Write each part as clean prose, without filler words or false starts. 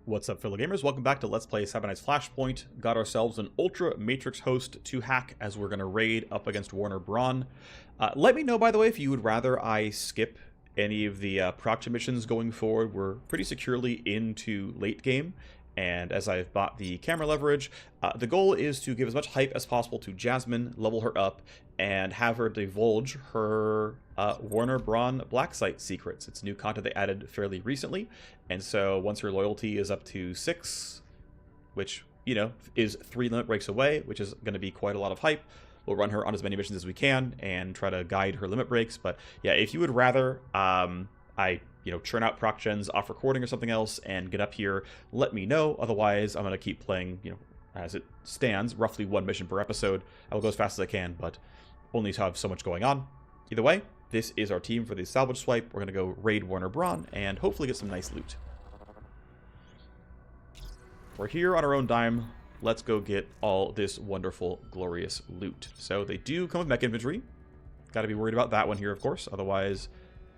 What's up, fellow gamers? Welcome back to Let's Play Seven Nights Flashpoint. Got ourselves an Ultra Matrix host to hack as we're going to raid up against Warner-Braun. Let me know, by the way, if you would rather I skip any of the proxy missions going forward. We're pretty securely into late game, and as I've bought the camera leverage, the goal is to give as much hype as possible to Jasmine, level her up, and have her divulge her Warner-Braun Black Site secrets. It's new content they added fairly recently, and so once her loyalty is up to 6, which, you know, is 3 limit breaks away, which is going to be quite a lot of hype, we'll run her on as many missions as we can and try to guide her limit breaks. But yeah, if you would rather I churn out proc gens off recording or something else and get up here, let me know. Otherwise, I'm going to keep playing, as it stands, roughly 1 mission per episode. I will go as fast as I can, but only have so much going on. Either way, this is our team for the salvage swipe. We're going to go raid Warner-Braun and hopefully get some nice loot. We're here on our own dime. Let's go get all this wonderful, glorious loot. So they do come with mech infantry. Got to be worried about that one here, of course. Otherwise,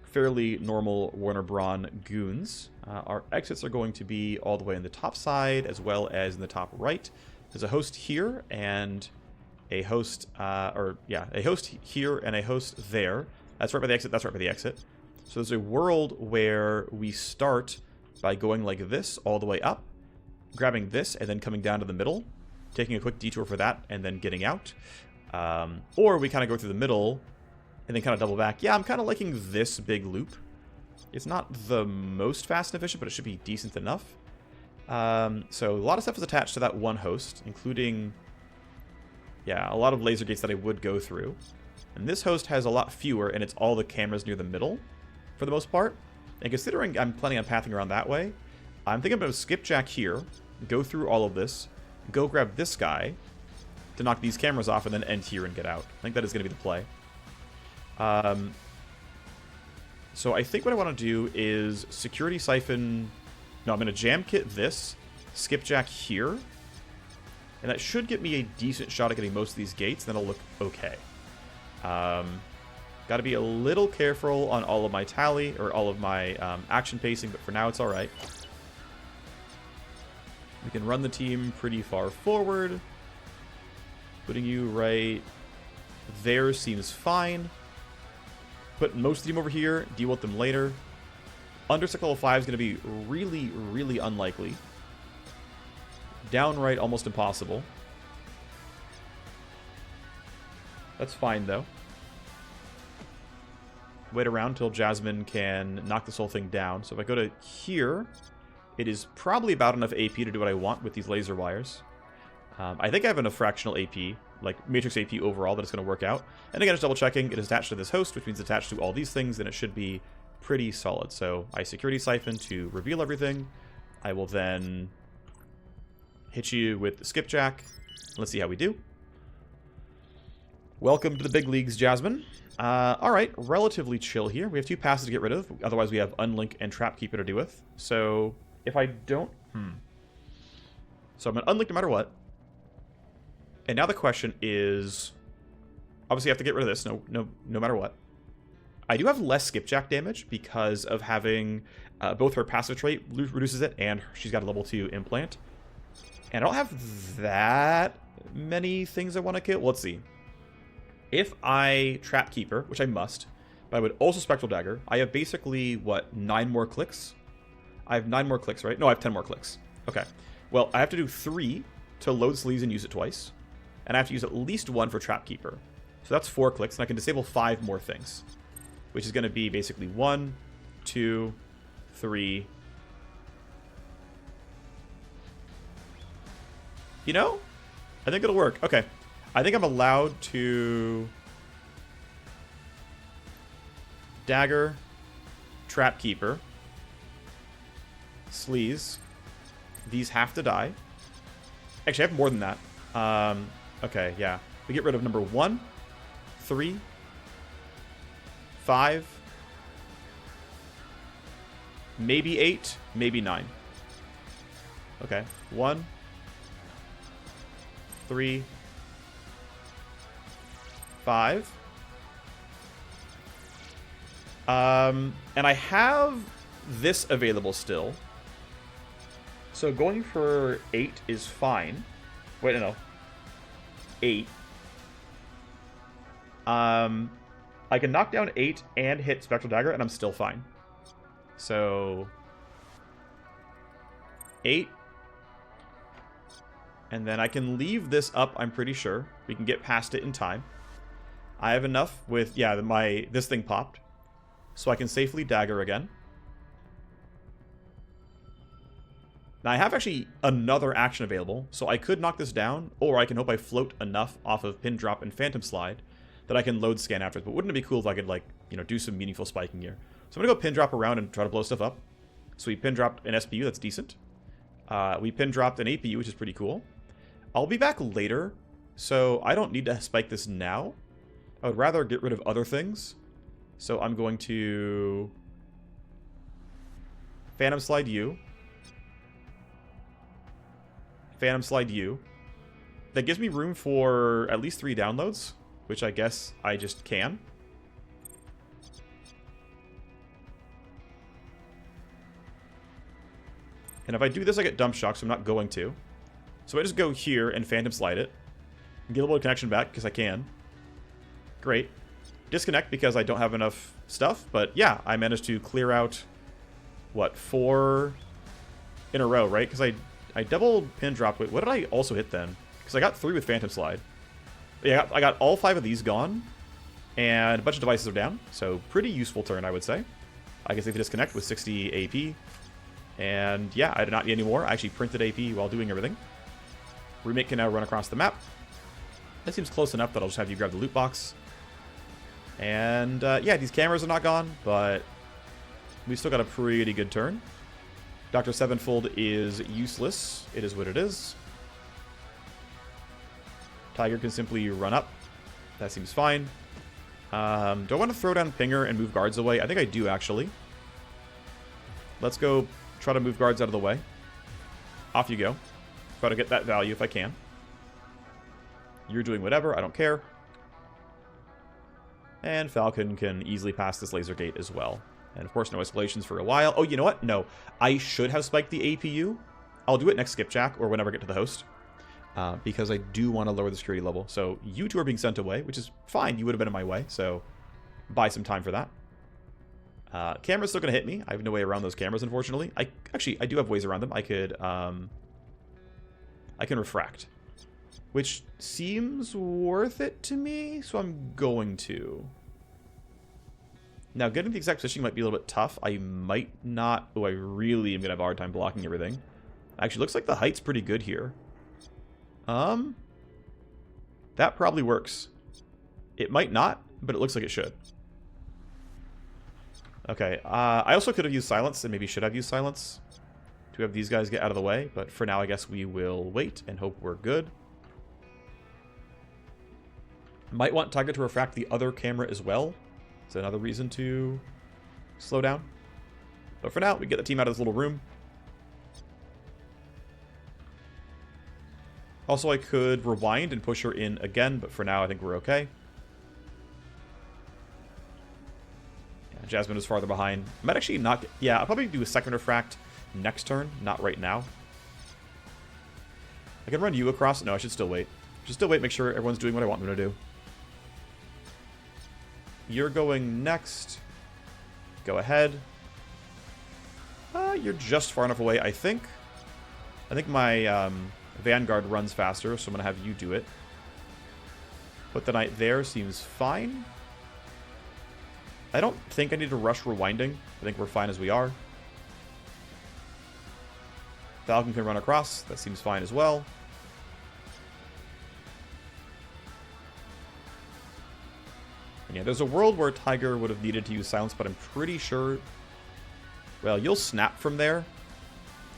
fairly normal Warner-Braun goons. Our exits are going to be all the way in the top side as well as in the top right. There's a host here and a host, a host here and a host there. That's right by the exit, that's right by the exit. So there's a world where we start by going like this all the way up, grabbing this and then coming down to the middle, taking a quick detour for that and then getting out. Or we kind of go through the middle and then kind of double back. Yeah, I'm kind of liking this big loop. It's not the most fast and efficient, but it should be decent enough. So a lot of stuff is attached to that one host, including, a lot of laser gates that I would go through. And this host has a lot fewer, and it's all the cameras near the middle, for the most part. And considering I'm planning on pathing around that way, I'm thinking about skipjack here, go through all of this, go grab this guy to knock these cameras off, and then end here and get out. I think that is going to be the play. So I think what I want to do is security siphon. No, I'm going to jam kit this, skipjack here, and that should get me a decent shot at getting most of these gates. Then I'll look okay. Got to be a little careful on all of my tally or all of my action pacing, but for now it's all right. We can run the team pretty far forward. Putting you right there seems fine. Put most of the team over here, deal with them later. Under Level 5 is going to be really, really unlikely. Downright almost impossible. That's fine, though. Wait around until Jasmine can knock this whole thing down. So if I go to here, it is probably about enough AP to do what I want with these laser wires. I think I have enough fractional AP, like Matrix AP overall, that it's going to work out. And again, just double checking, it is attached to this host, which means it's attached to all these things, and it should be pretty solid. So I security siphon to reveal everything. I will then hit you with the skipjack. Let's see how we do. Welcome to the big leagues, Jasmine. Alright, relatively chill here. We have 2 passes to get rid of. Otherwise, we have Unlink and Trapkeeper to do with. So if I don't... So I'm going to unlink no matter what. And now the question is... Obviously, I have to get rid of this no matter what. I do have less skipjack damage because of having both her passive trait reduces it and she's got a level 2 implant. And I don't have that many things I want to kill. Well, let's see. If I Trapkeeper, which I must, but I would also Spectral Dagger, I have basically, what, 9 more clicks? I have 9 more clicks, right? No, I have 10 more clicks. Okay. Well, I have to do 3 to load sleeves and use it twice. And I have to use at least 1 for Trapkeeper. So that's 4 clicks, and I can disable 5 more things. Which is going to be basically 1, 2, 3. You know? I think it'll work. Okay. I think I'm allowed to dagger, Trapkeeper, sleaze. These have to die. Actually, I have more than that. Okay, yeah. We get rid of number 1, 3, 5, maybe 8, maybe 9. Okay, 1, 3, 5. And I have this available still. So going for 8 is fine. Wait, no. 8. I can knock down 8 and hit Spectral Dagger, and I'm still fine. So 8. And then I can leave this up, I'm pretty sure. We can get past it in time. I have enough with, yeah, this thing popped. So I can safely dagger again. Now I have actually another action available, so I could knock this down, or I can hope I float enough off of Pin Drop and Phantom Slide that I can load scan after. But wouldn't it be cool if I could, like, you know, do some meaningful spiking here? So I'm gonna go Pin Drop around and try to blow stuff up. So we Pin Dropped an SPU, that's decent. We Pin Dropped an APU, which is pretty cool. I'll be back later, so I don't need to spike this now. I would rather get rid of other things. So I'm going to Phantom Slide U. Phantom Slide U. That gives me room for at least 3 downloads, which I guess I just can. And if I do this, I get Dump Shock, so I'm not going to. So I just go here and Phantom Slide it. And get a little connection back, because I can. Great. Disconnect because I don't have enough stuff, but yeah, I managed to clear out, what, 4 in a row, right? Because I double Pin Drop. Wait, what did I also hit then? Because I got 3 with Phantom Slide. Yeah, I got all 5 of these gone, and a bunch of devices are down, so pretty useful turn, I would say. I can safely disconnect with 60 AP, and yeah, I did not need any more. I actually printed AP while doing everything. Remake can now run across the map. That seems close enough that I'll just have you grab the loot box. And yeah, these cameras are not gone, but we still got a pretty good turn. Dr. Sevenfold is useless. It is what it is. Tiger can simply run up. That seems fine. Do I want to throw down Pinger and move guards away? I think I do, actually. Let's go try to move guards out of the way. Off you go. Try to get that value if I can. You're doing whatever. I don't care. And Falcon can easily pass this laser gate as well. And of course, no escalations for a while. Oh, you know what? No. I should have spiked the APU. I'll do it next skipjack or whenever I get to the host. Because I do want to lower the security level. So you two are being sent away, which is fine. You would have been in my way. So buy some time for that. Camera's still going to hit me. I have no way around those cameras, unfortunately. I do have ways around them. I can refract. Which seems worth it to me, so I'm going to. Now, getting the exact positioning might be a little bit tough. I might not... Oh, I really am going to have a hard time blocking everything. Actually, looks like the height's pretty good here. That probably works. It might not, but it looks like it should. Okay, I also could have used silence, and maybe should have used silence to have these guys get out of the way, but for now I guess we will wait and hope we're good. Might want Tiger to refract the other camera as well. It's another reason to slow down. But for now, we get the team out of this little room. Also, I could rewind and push her in again, but for now, I think we're okay. Yeah, Jasmine is farther behind. I might actually not... Yeah, I'll probably do a second refract next turn, not right now. I can run you across. No, I should still wait. Should still wait, make sure everyone's doing what I want them to do. You're going next. Go ahead. You're just far enough away, I think. I think my Vanguard runs faster, so I'm going to have you do it. Put the knight there, seems fine. I don't think I need to rush rewinding. I think we're fine as we are. Falcon can run across. That seems fine as well. Yeah, there's a world where Tiger would have needed to use silence, but I'm pretty sure... Well, you'll snap from there,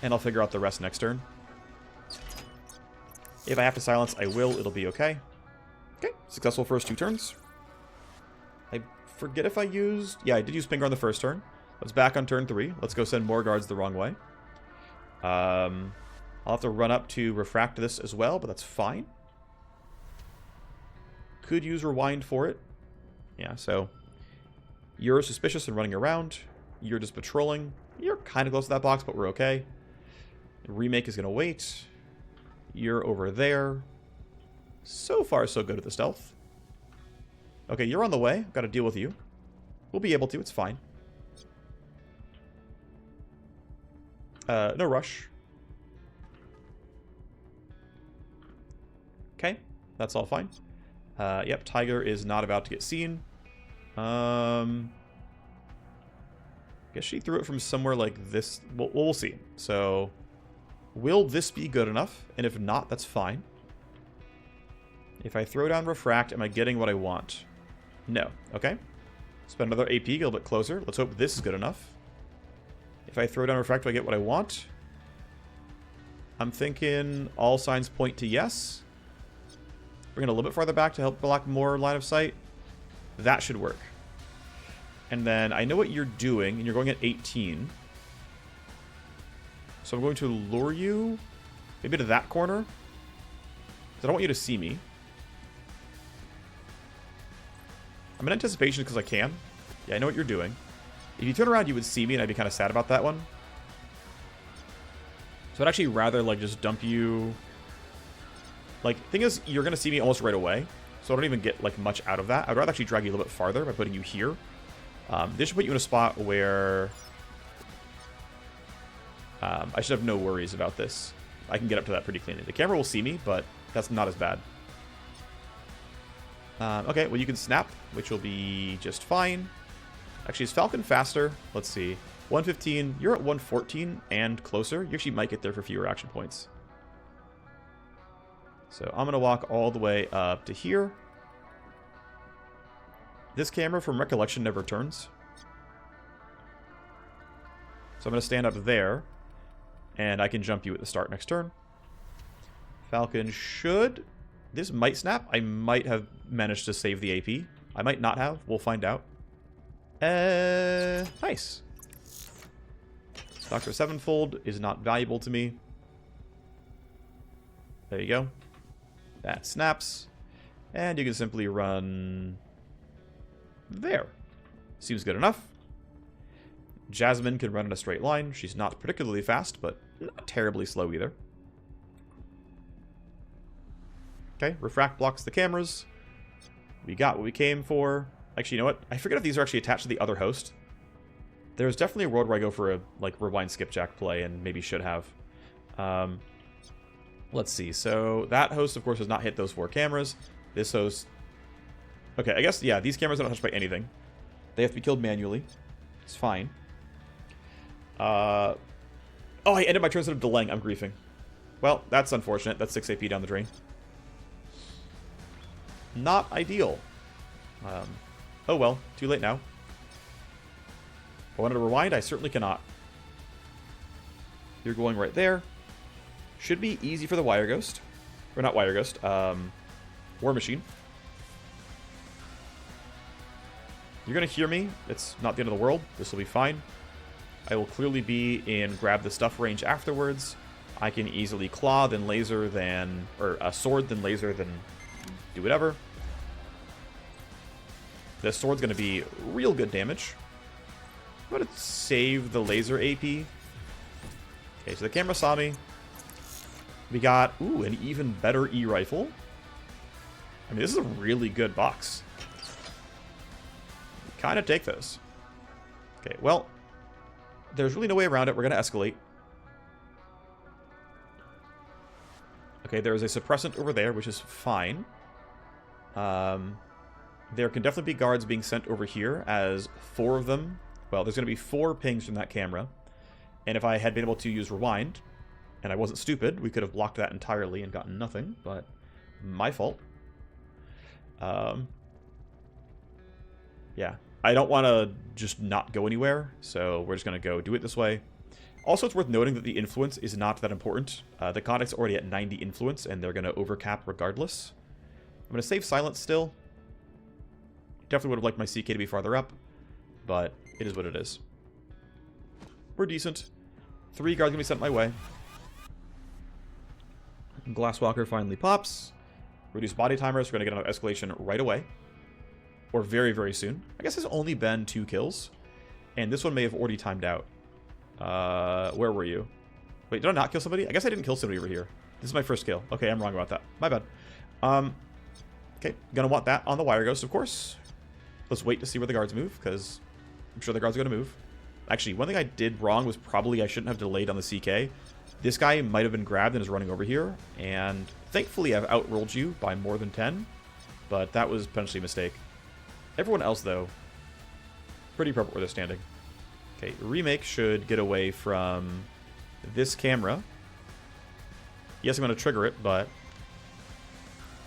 and I'll figure out the rest next turn. If I have to silence, I will. It'll be okay. Okay, successful first 2 turns. I forget if I used... Yeah, I did use Pinger on the first turn. Let's back on turn 3. Let's go send more guards the wrong way. I'll have to run up to refract this as well, but that's fine. Could use rewind for it. Yeah, so you're suspicious and running around. You're just patrolling. You're kind of close to that box, but we're okay. Remake is going to wait. You're over there. So far, so good at the stealth. Okay, you're on the way. Got to deal with you. We'll be able to. It's fine. No rush. Okay, that's all fine. Yep, Tiger is not about to get seen. Guess she threw it from somewhere like this. We'll see. So, will this be good enough? And if not, that's fine. If I throw down Refract, am I getting what I want? No. Okay. Spend another AP, get a little bit closer. Let's hope this is good enough. If I throw down Refract, do I get what I want? I'm thinking all signs point to yes. Bring it a little bit farther back to help block more line of sight. That should work. And then I know what you're doing, and you're going at 18. So I'm going to lure you maybe to that corner. Because I don't want you to see me. I'm in anticipation because I can. Yeah, I know what you're doing. If you turn around, you would see me, and I'd be kind of sad about that one. So I'd actually rather, like, just dump you. Like, thing is, you're going to see me almost right away. So I don't even get, like, much out of that. I'd rather actually drag you a little bit farther by putting you here. This should put you in a spot where I should have no worries about this. I can get up to that pretty cleanly. The camera will see me, but that's not as bad. Okay, well, you can snap, which will be just fine. Actually, is Falcon faster? Let's see. 115. You're at 114 and closer. You actually might get there for fewer action points. So I'm going to walk all the way up to here. This camera, from recollection, never turns. So I'm going to stand up there. And I can jump you at the start next turn. Falcon should. This might snap. I might have managed to save the AP. I might not have. We'll find out. Nice. Dr. Sevenfold is not valuable to me. There you go. That snaps. And you can simply run there. Seems good enough. Jasmine can run in a straight line. She's not particularly fast, but not terribly slow either. Okay, Refract blocks the cameras. We got what we came for. Actually, you know what? I forget if these are actually attached to the other host. There's definitely a world where I go for a, like, rewind skipjack play, and maybe should have. Let's see. So, that host, of course, has not hit those 4 cameras. This host... Okay, I guess, yeah, these cameras are not touched by anything. They have to be killed manually. It's fine. Oh, I ended my turn instead of delaying. I'm griefing. Well, that's unfortunate. That's 6 AP down the drain. Not ideal. Oh well, too late now. If I wanted to rewind, I certainly cannot. You're going right there. Should be easy for the Wireghost. Or not Wireghost, Warmachine. You're going to hear me. It's not the end of the world. This will be fine. I will clearly be in grab the stuff range afterwards. I can easily claw, then laser, then... Or sword, then laser, then do whatever. This sword's going to be real good damage. I'm going to save the laser AP. Okay, so the camera saw me. We got, ooh, an even better E-rifle. I mean, this is a really good box. Kind of take those. Okay, well, there's really no way around it. We're going to escalate. Okay, there is a suppressant over there, which is fine. There can definitely be guards being sent over here, as 4 of them... Well, there's going to be 4 pings from that camera. And if I had been able to use rewind, and I wasn't stupid, we could have blocked that entirely and gotten nothing, but my fault. Yeah, I don't want to just not go anywhere, so we're just going to go do it this way. Also, it's worth noting that the influence is not that important. The Conic's already at 90 influence, and they're going to overcap regardless. I'm going to save silence still. Definitely would have liked my CK to be farther up, but it is what it is. We're decent. 3 guards going to be sent my way. Glasswalker finally pops. Reduce body timers. We're going to get another escalation right away. Or very, very soon. I guess it's only been 2 kills. And this one may have already timed out. Where were you? Wait, did I not kill somebody? I guess I didn't kill somebody over here. This is my first kill. Okay, I'm wrong about that. My bad. Okay, gonna want that on the Wireghost, of course. Let's wait to see where the guards move, because I'm sure the guards are gonna move. Actually, one thing I did wrong was probably I shouldn't have delayed on the CK. This guy might have been grabbed and is running over here, and thankfully I've outrolled you by more than 10, but that was potentially a mistake. Everyone else, though, pretty appropriate where they're standing. Okay, Remake should get away from this camera. Yes, I'm going to trigger it, but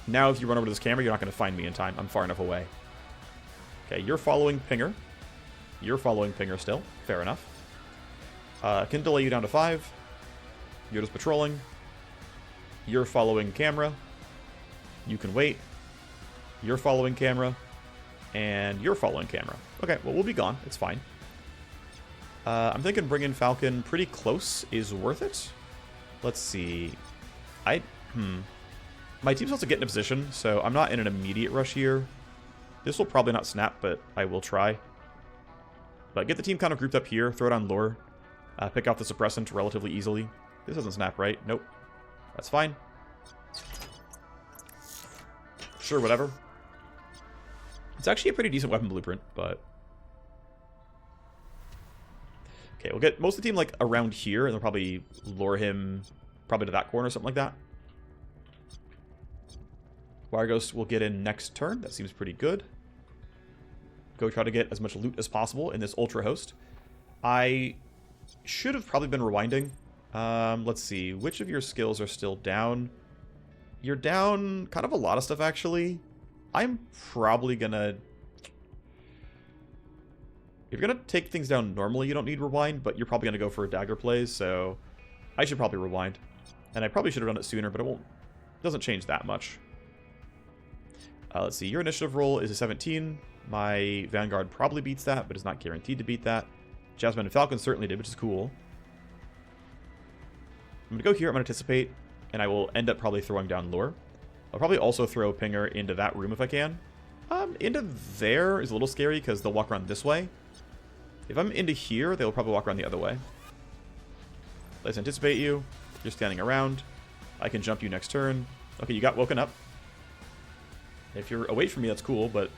now if you run over to this camera, you're not going to find me in time. I'm far enough away. Okay, you're following Pinger. You're following Pinger still. Fair enough. Can delay you down to 5. You're just patrolling. You're following camera. You can wait. You're following camera. And you're following camera. Okay, well, we'll be gone. It's fine. I'm thinking bringing Falcon pretty close is worth it. Let's see. My team's supposed to get in a position, so I'm not in an immediate rush here. This will probably not snap, but I will try. But get the team kind of grouped up here. Throw it on lure. Pick out the suppressant relatively easily. This doesn't snap, right? Nope. That's fine. Sure, whatever. It's actually a pretty decent weapon blueprint, but... Okay, we'll get most of the team, like, around here, and they'll probably lure him probably to that corner or something like that. Wireghost will get in next turn. That seems pretty good. Go try to get as much loot as possible in this Ultra Host. I should have probably been rewinding. Let's see. Which of your skills are still down? You're down kind of a lot of stuff, actually. I'm probably gonna... If you're gonna take things down normally, you don't need rewind, but you're probably gonna go for a dagger plays, so I should probably rewind. And I probably should have done it sooner, but it doesn't change that much. Let's see. Your initiative roll is a 17. My Vanguard probably beats that, but is not guaranteed to beat that. Jasmine and Falcon certainly did, which is cool. I'm gonna go here. I'm gonna anticipate, and I will end up probably throwing down lure. I'll probably also throw Pinger into that room if I can. Into there is a little scary because they'll walk around this way. If I'm into here, they'll probably walk around the other way. Let's anticipate you. You're standing around. I can jump you next turn. Okay, you got woken up. If you're away from me, that's cool, but,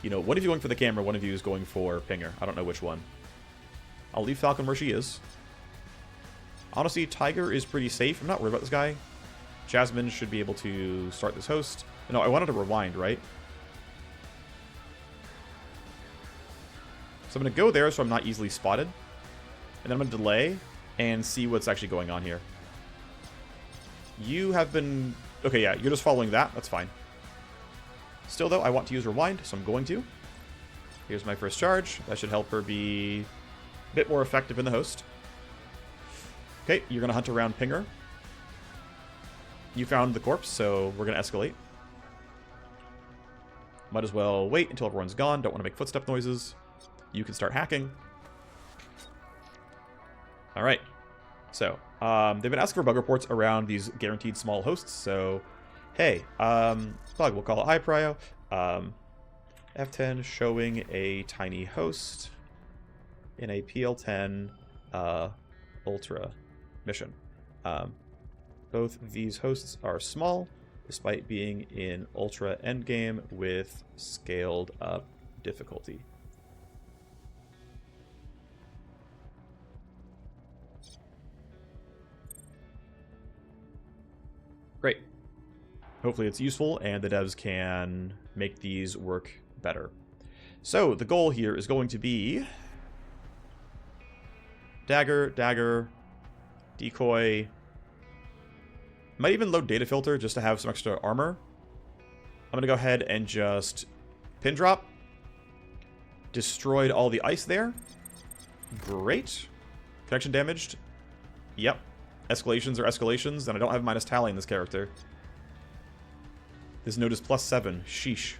you know, one of you going for the camera, one of you is going for Pinger. I don't know which one. I'll leave Falcon where she is. Honestly, Tiger is pretty safe. I'm not worried about this guy. Jasmine should be able to start this host. No, I wanted to rewind, right? So I'm going to go there so I'm not easily spotted. And then I'm going to delay and see what's actually going on here. You have been... Okay, yeah, you're just following that. That's fine. Still, though, I want to use rewind, so I'm going to. Here's my first charge. That should help her be a bit more effective in the host. Okay, you're going to hunt around Pinger. You found the corpse, so we're going to escalate. Might as well wait until everyone's gone. Don't want to make footstep noises. You can start hacking. Alright. So, they've been asking for bug reports around these guaranteed small hosts, so... Hey, bug, we'll call it high prio. F10 showing a tiny host in a PL10 Ultra mission. Both of these hosts are small, despite being in Ultra Endgame with scaled up difficulty. Great. Hopefully it's useful and the devs can make these work better. So the goal here is going to be dagger, dagger, decoy. Might even load data filter just to have some extra armor. I'm going to go ahead and just pin drop. Destroyed all the ice there. Great. Connection damaged. Yep. Escalations are escalations, and I don't have minus tally in this character. This node is +7. Sheesh.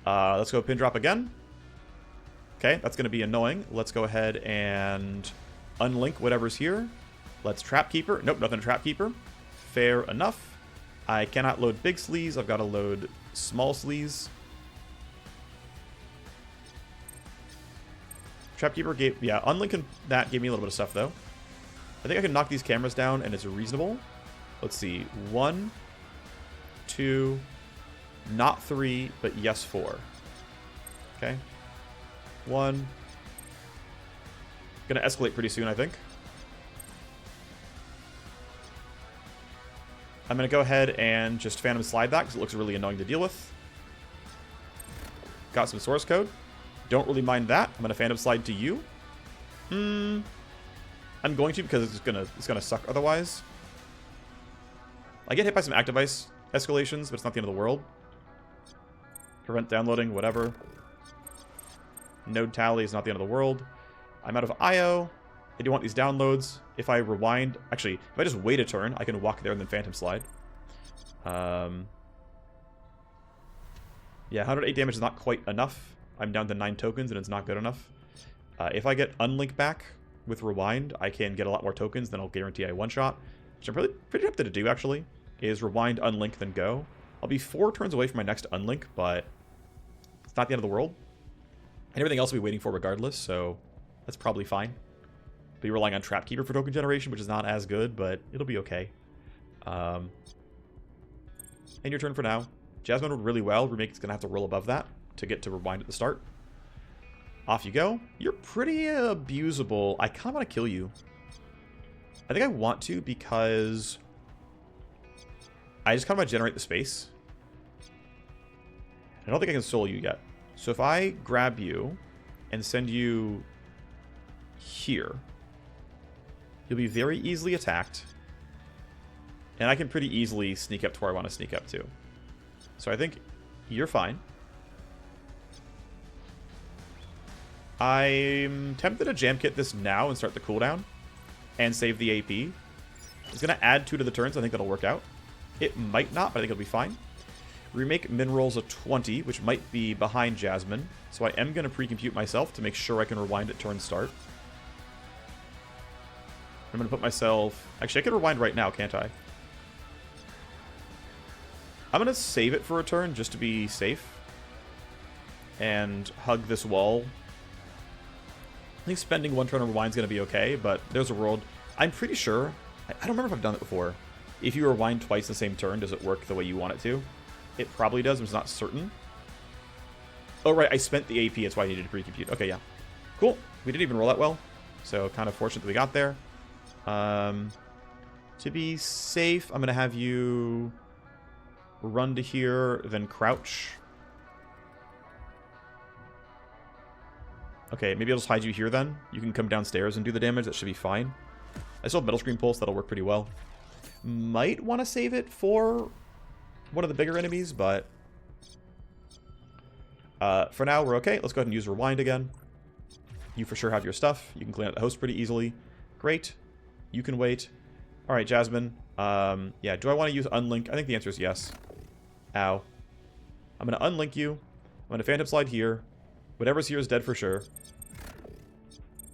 Let's go pin drop again. Okay, that's going to be annoying. Let's go ahead and unlink whatever's here. Let's trap keeper. Nope, nothing to trap keeper. Fair enough. I cannot load big sleeves. I've got to load small sleeves. Trapkeeper gave... Yeah, unlinking that gave me a little bit of stuff, though. I think I can knock these cameras down, and it's reasonable. Let's see. 1, 2, not 3, but yes 4. Okay. 1. Gonna escalate pretty soon, I think. I'm gonna go ahead and just Phantom Slide that, because it looks really annoying to deal with. Got some source code. Don't really mind that. I'm gonna Phantom Slide to you. I'm going to, because it's gonna suck otherwise. I get hit by some active ice escalations, but it's not the end of the world. Prevent downloading, whatever. Node tally is not the end of the world. I'm out of IO. I do want these downloads. If I rewind, actually, if I just wait a turn, I can walk there and then Phantom Slide. Yeah, 108 damage is not quite enough. I'm down to 9 tokens and it's not good enough. If I get Unlink back with Rewind, I can get a lot more tokens, then I'll guarantee I one-shot. Which I'm pretty tempted to do, actually, is Rewind, Unlink, then go. I'll be 4 turns away from my next Unlink, but it's not the end of the world. And everything else will be waiting for regardless, so that's probably fine. Be relying on Trapkeeper for token generation, which is not as good, but it'll be okay. And your turn for now. Jasmine rolled really well. Remake's going to have to roll above that to get to Rewind at the start. Off you go. You're pretty abusable. I kind of want to kill you. I think I want to because I just kind of want to generate the space. I don't think I can soul you yet. So if I grab you and send you here, you'll be very easily attacked. And I can pretty easily sneak up to where I want to sneak up to. So I think you're fine. I'm tempted to jam kit this now and start the cooldown and save the AP. It's going to add 2 to the turns. I think that'll work out. It might not, but I think it'll be fine. Remake min rolls a 20, which might be behind Jasmine. So I am going to pre-compute myself to make sure I can rewind at turn start. I'm going to put myself... Actually, I can rewind right now, can't I? I'm going to save it for a turn just to be safe. And hug this wall. I think spending 1 turn on rewind is going to be okay, but there's a world. I'm pretty sure... I don't remember if I've done it before. If you rewind twice in the same turn, does it work the way you want it to? It probably does, but it's not certain. Oh, right, I spent the AP. That's why I needed to pre-compute. Okay, yeah. Cool. We didn't even roll that well, so kind of fortunate that we got there. To be safe, I'm going to have you run to here, then crouch. Okay, maybe I'll just hide you here then. You can come downstairs and do the damage. That should be fine. I still have Metal Screen Pulse. That'll work pretty well. Might want to save it for one of the bigger enemies, but for now, we're okay. Let's go ahead and use Rewind again. You for sure have your stuff. You can clean out the host pretty easily. Great. You can wait. All right, Jasmine. Yeah, do I want to use Unlink? I think the answer is yes. Ow. I'm going to Unlink you. I'm going to Phantom Slide here. Whatever's here is dead for sure. A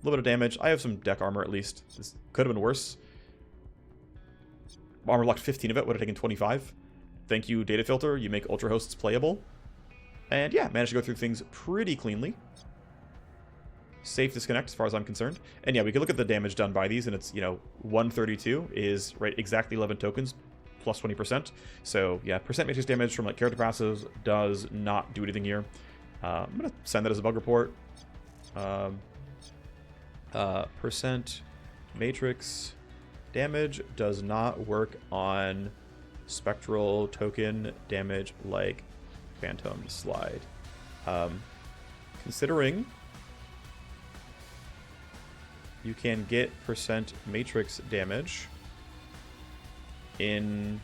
little bit of damage. I have some deck armor at least. This could have been worse. Armor blocked 15 of it. Would have taken 25. Thank you, Data Filter. You make Ultra Hosts playable. And yeah, managed to go through things pretty cleanly. Safe disconnect as far as I'm concerned. And yeah, we can look at the damage done by these, and it's, 132 is right exactly 11 tokens plus 20%. So yeah, percent matrix damage from like character passives does not do anything here. I'm gonna send that as a bug report. Percent matrix damage does not work on spectral token damage like Phantom Slide. Considering you can get percent matrix damage in...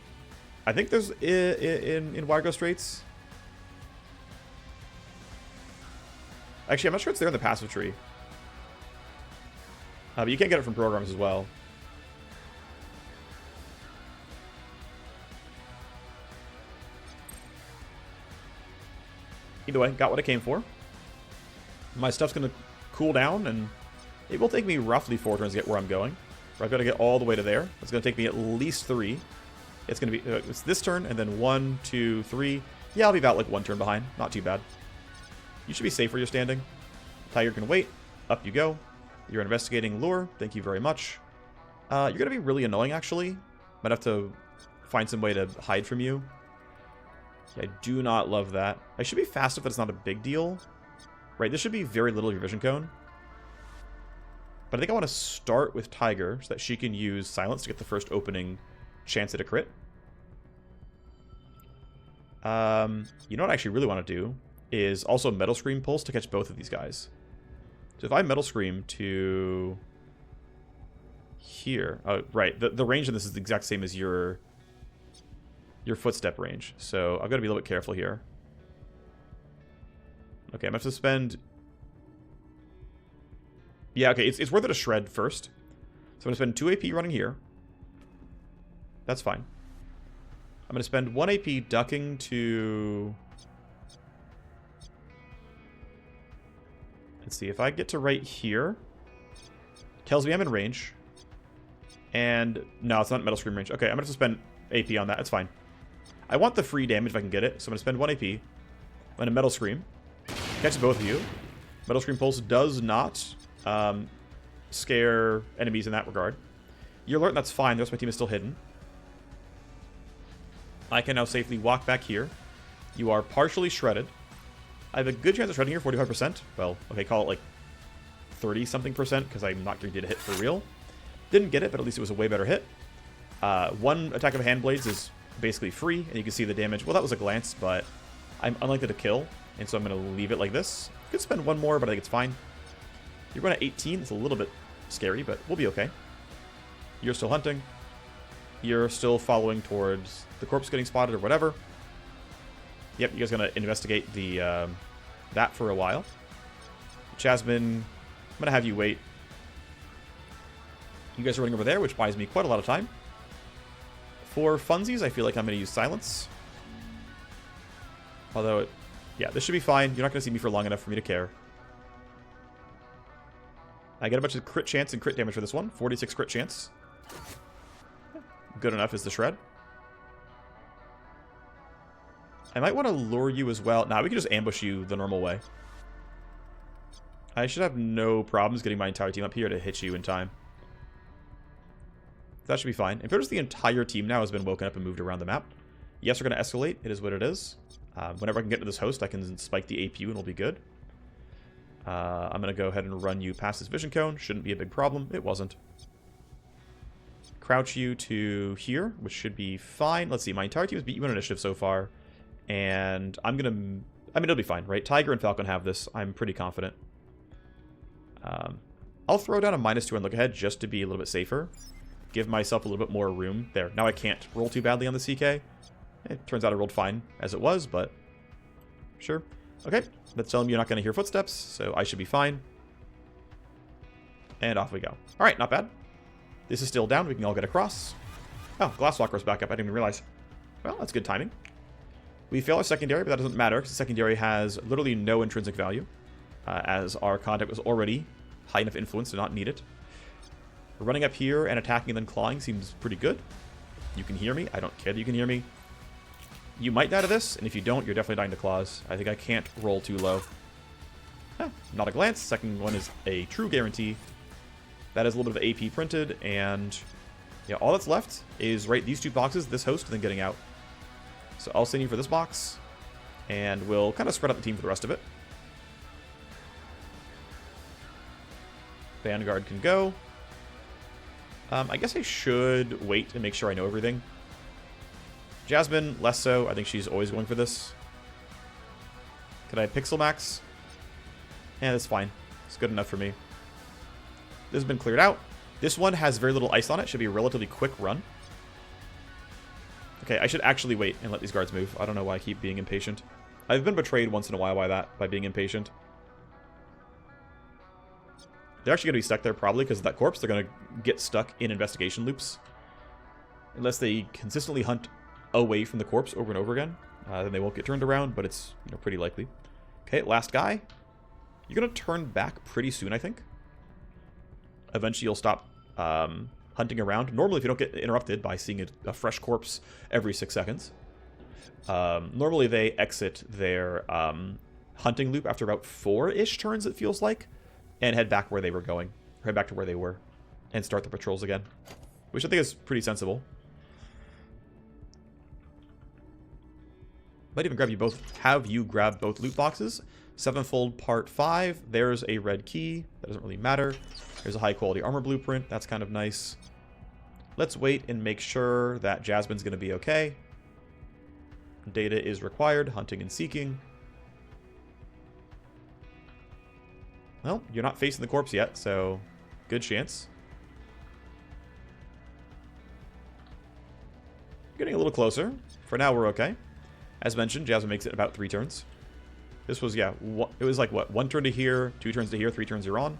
I think there's in Wireghost rates. Actually, I'm not sure it's there in the passive tree. But you can get it from programs as well. Either way, got what I came for. My stuff's going to cool down, and it will take me roughly 4 turns to get where I'm going. I've got to get all the way to there. It's going to take me at least 3. It's going to be it's this turn, and then 1, 2, 3. Yeah, I'll be about like 1 turn behind. Not too bad. You should be safe where you're standing. Tiger can wait. Up you go. You're investigating lure. Thank you very much. You're going to be really annoying, actually. Might have to find some way to hide from you. Yeah, I do not love that. I should be fast if it's not a big deal. Right, this should be very little your vision cone. But I think I want to start with Tiger so that she can use Silence to get the first opening chance at a crit. You know what I actually really want to do is also Metal Scream Pulse to catch both of these guys. So if I Metal Scream to here, oh, right, the range of this is the exact same as your footstep range. So I've got to be a little bit careful here. Okay, I'm going to have to spend... Yeah, okay, it's worth it to shred first. So I'm going to spend 2 AP running here. That's fine. I'm going to spend 1 AP ducking to... Let's see, if I get to right here, tells me I'm in range. And no, it's not Metal Scream range. Okay, I'm going to have to spend AP on that. It's fine. I want the free damage if I can get it, so I'm going to spend 1 AP. I'm going to Metal Scream. Catch both of you. Metal Scream Pulse does not scare enemies in that regard. You're alert, that's fine. The rest of my team is still hidden. I can now safely walk back here. You are partially shredded. I have a good chance of shredding here, 45%. Well, okay, call it like 30-something%, because I'm not guaranteed to hit for real. Didn't get it, but at least it was a way better hit. 1 attack of Hand Blades is basically free, and you can see the damage. Well, that was a glance, but I'm unlikely to kill, and so I'm going to leave it like this. Could spend 1 more, but I think it's fine. You're going to 18. It's a little bit scary, but we'll be okay. You're still hunting. You're still following towards the corpse getting spotted or whatever. Yep, you guys are going to investigate the that for a while. Jasmine, I'm going to have you wait. You guys are running over there, which buys me quite a lot of time. For funsies, I feel like I'm going to use Silence. Although, yeah, this should be fine. You're not going to see me for long enough for me to care. I get a bunch of crit chance and crit damage for this one. 46 crit chance. Good enough is the shred. I might want to lure you as well. Nah, we can just ambush you the normal way. I should have no problems getting my entire team up here to hit you in time. That should be fine. If notice the entire team now has been woken up and moved around the map. Yes, we're going to escalate. It is what it is. Whenever I can get to this host, I can spike the APU and it'll be good. I'm going to go ahead and run you past this vision cone. Shouldn't be a big problem. It wasn't. Crouch you to here, which should be fine. Let's see. My entire team has beat you in initiative so far. And I'm going to... I mean, it'll be fine, right? Tiger and Falcon have this. I'm pretty confident. I'll throw down a -2 on look ahead just to be a little bit safer. Give myself a little bit more room. There. Now I can't roll too badly on the CK. It turns out I rolled fine as it was, but... Sure. Okay. That's telling me you're not going to hear footsteps, so I should be fine. And off we go. Alright, not bad. This is still down. We can all get across. Oh, Glasswalker's back up. I didn't even realize. Well, that's good timing. We fail our secondary, but that doesn't matter, because the secondary has literally no intrinsic value, as our contact was already high enough influence to not need it. Running up here and attacking and then clawing seems pretty good. You can hear me. I don't care that you can hear me. You might die to this, and if you don't, you're definitely dying to claws. I think I can't roll too low. Not a glance. Second one is a true guarantee. That is a little bit of AP printed, and yeah, all that's left is right these 2 boxes, this host, and then getting out. So I'll send you for this box, and we'll kind of spread out the team for the rest of it. Vanguard can go. I guess I should wait and make sure I know everything. Jasmine, less so. I think she's always going for this. Could I pixel max? Yeah, that's fine. It's good enough for me. This has been cleared out. This one has very little ice on it. Should be a relatively quick run. Okay, I should actually wait and let these guards move. I don't know why I keep being impatient. I've been betrayed once in a while by being impatient. They're actually going to be stuck there probably because of that corpse. They're going to get stuck in investigation loops. Unless they consistently hunt away from the corpse over and over again. Then they won't get turned around, but it's pretty likely. Okay, last guy. You're going to turn back pretty soon, I think. Eventually you'll stop hunting around. Normally if you don't get interrupted by seeing a fresh corpse every 6 seconds. Normally they exit their hunting loop after about 4-ish turns, it feels like. And head back where they were going. Head back to where they were. and start the patrols again, which I think is pretty sensible. Might even grab you both. Have you grab both loot boxes. Sevenfold Part 5. There's a red key. That doesn't really matter. There's a high quality armor blueprint. That's kind of nice. Let's wait and make sure that Jasmine's going to be okay. Data is required. Hunting and seeking. Well, you're not facing the corpse yet, so good chance. Getting a little closer. For now, we're okay. As mentioned, Jasmine makes it about 3 turns. This was, yeah, it was like, what, 1 turn to here, 2 turns to here, 3 turns you're on.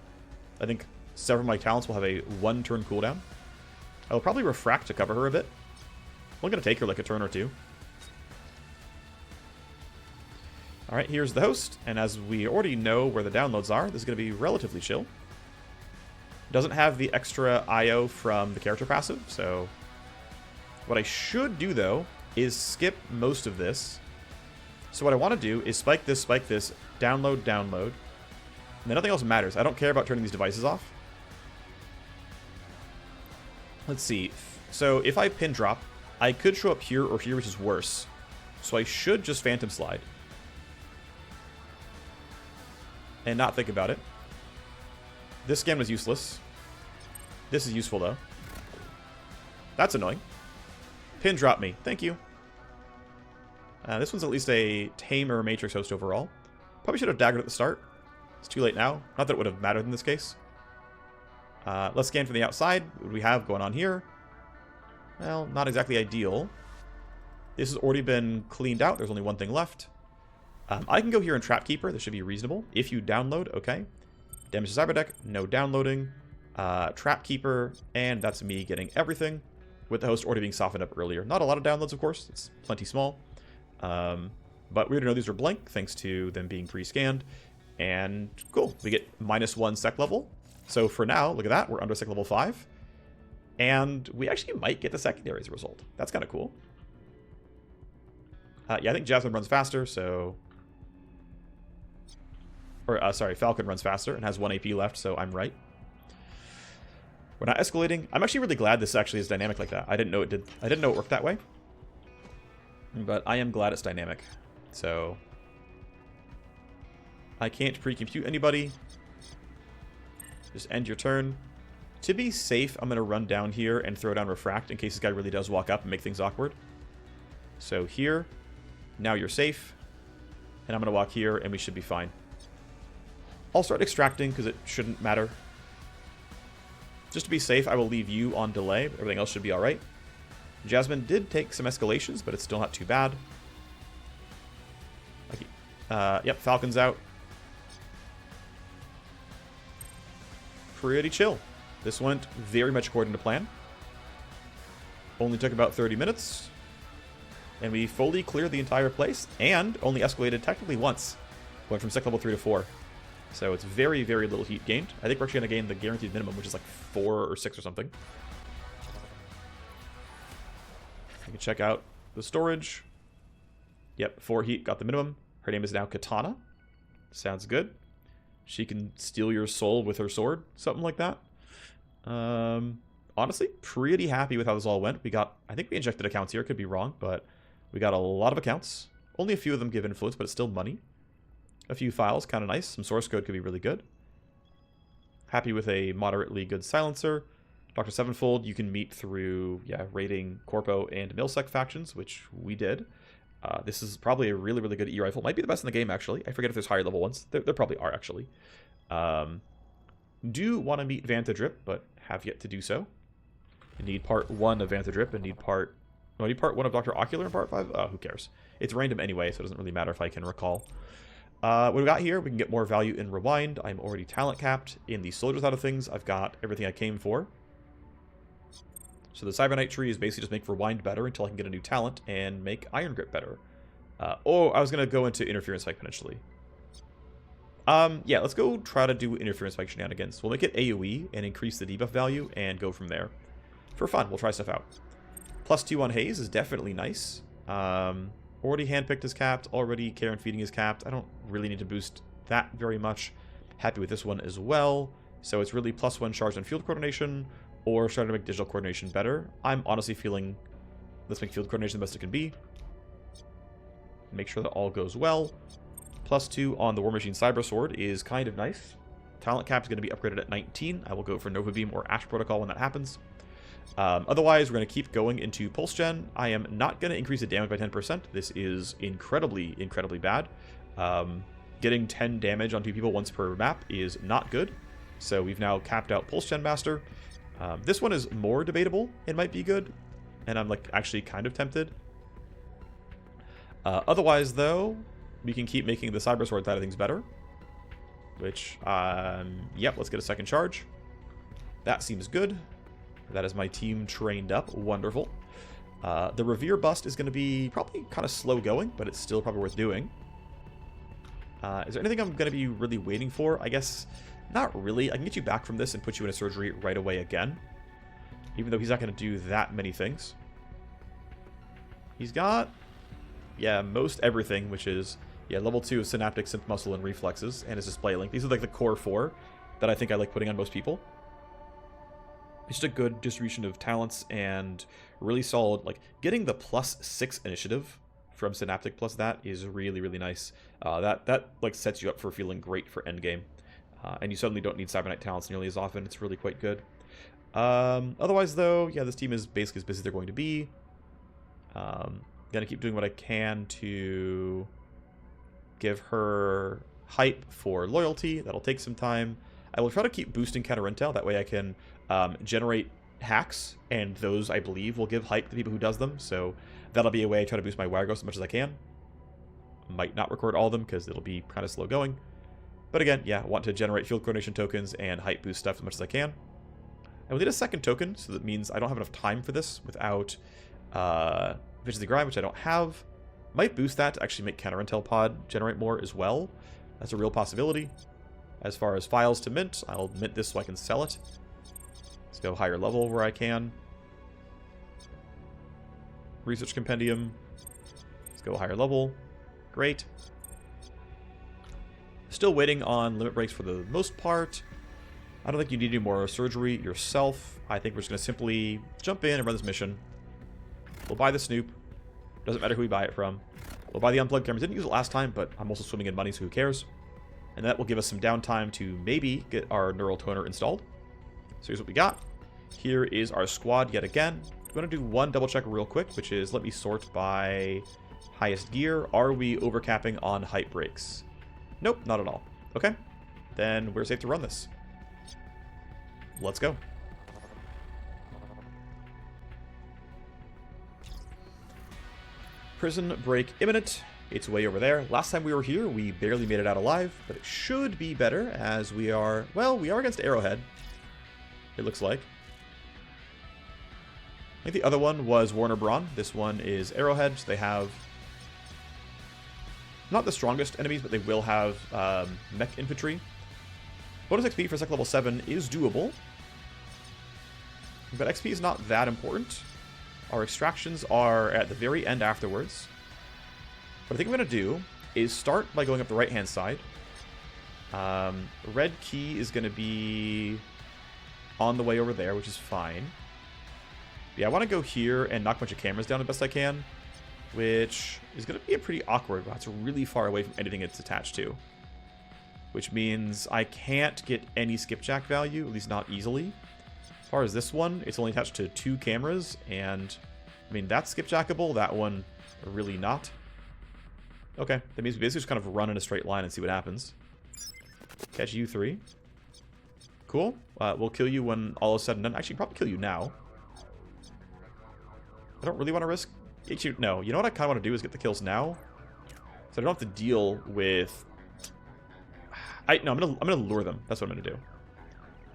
I think several of my talents will have a 1-turn cooldown. I'll probably refract to cover her a bit. I'm going to take her like a turn or 2. Alright, here's the host, and as we already know where the downloads are, this is going to be relatively chill. Doesn't have the extra IO from the character passive, so... What I should do, though, is skip most of this. So what I want to do is spike this, download, download. And then nothing else matters. I don't care about turning these devices off. Let's see. So if I pin drop, I could show up here or here, which is worse. So I should just Phantom Slide. And not think about it. This scan was useless. This is useful, though. That's annoying. Pin drop me. Thank you. This one's at least a tamer Matrix host overall. Probably should have daggered at the start. It's too late now. Not that it would have mattered in this case. Let's scan from the outside. What do we have going on here? Well, not exactly ideal. This has already been cleaned out. There's only one thing left. I can go here and Trap Keeper. This should be reasonable. If you download, okay. Damage to Cyberdeck, no downloading. Trap Keeper, and that's me getting everything. With the host already being softened up earlier. Not a lot of downloads, of course. It's plenty small. But we already know these are blank, thanks to them being pre-scanned. And cool, we get -1 sec level. So for now, look at that, we're under sec level 5. And we actually might get the secondary as a result. That's kind of cool. Yeah, I think Jasmine runs faster, so... Or, sorry, Falcon runs faster and has 1 AP left, so I'm right. We're not escalating. I'm actually really glad this actually is dynamic like that. I didn't know it did. I didn't know it worked that way. But I am glad it's dynamic. So I can't pre-compute anybody. Just end your turn. To be safe, I'm going to run down here and throw down Refract in case this guy really does walk up and make things awkward. So here. Now you're safe. And I'm going to walk here and we should be fine. I'll start extracting because it shouldn't matter. Just to be safe, I will leave you on delay. Everything else should be alright. Jasmine did take some escalations, but it's still not too bad. Yep, Falcon's out. Pretty chill. This went very much according to plan. Only took about 30 minutes. And we fully cleared the entire place, and only escalated technically once. Went from sec level 3 to 4. So it's very, very little heat gained. I think we're actually going to gain the guaranteed minimum, which is like 4 or 6 or something. You can check out the storage. Yep, 4 heat, got the minimum. Her name is now Katana. Sounds good. She can steal your soul with her sword, something like that. Honestly, pretty happy with how this all went. We got, I think we injected accounts here, could be wrong, but we got a lot of accounts. Only a few of them give influence, but it's still money. A few files, kind of nice. Some source code could be really good. Happy with a moderately good silencer. Dr. Sevenfold, you can meet through, yeah, raiding Corpo and Milsec factions, which we did. This is probably a really, really good E-rifle. Might be the best in the game, actually. I forget if there's higher level ones. There probably are, actually. Do want to meet Vantadrip, but have yet to do so. I need part 1 of Vantadrip and need part... No, I need part 1 of Dr. Ocular in part 5? Oh, who cares? It's random anyway, so it doesn't really matter if I can recall. What we got here, we can get more value in Rewind. I'm already talent capped. In the soldier side of things, I've got everything I came for. So the Cybernite tree is basically just make Rewind better until I can get a new talent and make Iron Grip better. Oh, I was going to go into Interference Spike potentially. Yeah, let's go try to do Interference Spike shenanigans. We'll make it AoE and increase the debuff value and go from there. For fun, we'll try stuff out. +2 on Haze is definitely nice. Already Handpicked is capped. Already Care and Feeding is capped. I don't really need to boost that very much. Happy with this one as well. So it's really +1 charge and field coordination, or trying to make digital coordination better. I'm honestly feeling let's make field coordination the best it can be. Make sure that all goes well. +2 on the Warmachine Cyber Sword is kind of nice. Talent cap is going to be upgraded at 19. I will go for Nova Beam or Ash Protocol when that happens. Otherwise, we're going to keep going into Pulse Gen. I am not going to increase the damage by 10%. This is incredibly, incredibly bad. Getting 10 damage on 2 people once per map is not good. So we've now capped out Pulse Gen Master. This one is more debatable. It might be good. And I'm like actually kind of tempted. Otherwise, though, we can keep making the Cyber Sword side of things better. Which, yep, let's get a second charge. That seems good. That is my team trained up. Wonderful. The Revere bust is going to be probably kind of slow going, but it's still probably worth doing. Is there anything I'm going to be really waiting for? I guess not really. I can get you back from this and put you in a surgery right away again. Even though he's not going to do that many things. He's got, yeah, most everything, which is, yeah, level 2 of Synaptic, Synth Muscle, and Reflexes, and his Display Link. These are like the core 4 that I think I like putting on most people. It's just a good distribution of talents and really solid, like, getting the +6 initiative from Synaptic plus that is really, really nice. That like sets you up for feeling great for endgame. And you suddenly don't need Cyberknight talents nearly as often. It's really quite good. Otherwise, though, yeah, this team is basically as busy as they're going to be. Gonna keep doing what I can to give her hype for loyalty. That'll take some time. I will try to keep boosting counter intel. That way I can generate hacks, and those, I believe, will give hype to people who does them. So that'll be a way I try to boost my Wireghost as much as I can. Might not record all of them because it'll be kind of slow going. But again, yeah, I want to generate field coordination tokens and hype boost stuff as much as I can. I will need a second token, so that means I don't have enough time for this without Vision of the Grind, which I don't have. Might boost that to actually make counter intel pod generate more as well. That's a real possibility. As far as files to mint, I'll mint this so I can sell it. Let's go higher level where I can. Research Compendium. Let's go higher level. Great. Still waiting on limit breaks for the most part. I don't think you need to do more surgery yourself. I think we're just going to simply jump in and run this mission. We'll buy the Snoop. Doesn't matter who we buy it from. We'll buy the unplugged camera. Didn't use it last time, but I'm also swimming in money, so who cares? And that will give us some downtime to maybe get our neural toner installed. So here's what we got. Here is our squad yet again. I'm going to do one double check real quick, which is let me sort by highest gear. Are we overcapping on hype breaks? Nope, not at all. Okay, then we're safe to run this. Let's go. Prison break imminent. It's way over there. Last time we were here, we barely made it out alive, but it should be better as we are, well, we are against Arrowhead, it looks like. I think the other one was Warner-Braun. This one is Arrowhead. So they have not the strongest enemies, but they will have mech infantry. Bonus XP for sec level 7 is doable, but XP is not that important. Our extractions are at the very end afterwards. What I think I'm going to do is start by going up the right-hand side. Red key is going to be on the way over there, which is fine. Yeah, I want to go here and knock a bunch of cameras down the best I can, which is going to be a pretty awkward. Wow, it's really far away from anything it's attached to, which means I can't get any skipjack value, at least not easily. As far as this one, it's only attached to 2 cameras, and I mean, that's skipjackable, that one really not. Okay, that means we basically just kind of run in a straight line and see what happens. Catch you 3. Cool. We'll kill you when all is said and done. Actually, probably kill you now. I don't really want to risk... Actually, no. You know what I kind of want to do is get the kills now, so I don't have to deal with... No, I'm gonna lure them. That's what I'm gonna do.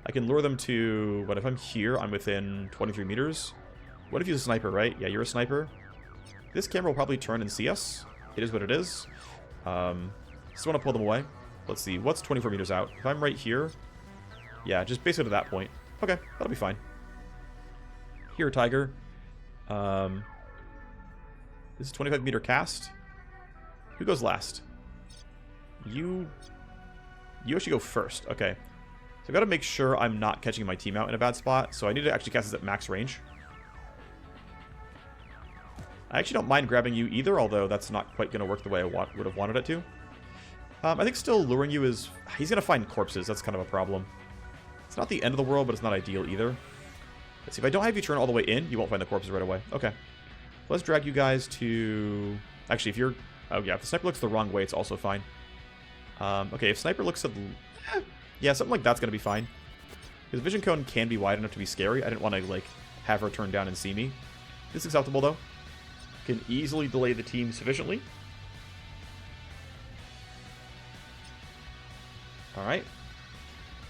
I can lure them to... What if I'm here? I'm within 23 meters. What if you're a sniper, right? Yeah, you're a sniper. This camera will probably turn and see us. It is what it is. Just want to pull them away. Let's see. What's 24 meters out? If I'm right here... Yeah, just basically to that point. Okay, that'll be fine. Here, Tiger. This is 25 meter cast. Who goes last? You actually go first. Okay. So I got to make sure I'm not catching my team out in a bad spot. So I need to actually cast this at max range. I actually don't mind grabbing you either, although that's not quite going to work the way I would have wanted it to. I think still luring you is... He's going to find corpses. That's kind of a problem. It's not the end of the world, but it's not ideal either. Let's see. If I don't have you turn all the way in, you won't find the corpses right away. Okay. Let's drag you guys to... Actually, if you're... Oh, yeah. If the sniper looks the wrong way, it's also fine. Okay, if sniper looks at... Yeah, something like that's going to be fine. Because vision cone can be wide enough to be scary. I didn't want to, like, have her turn down and see me. This is acceptable, though. Can easily delay the team sufficiently. Alright.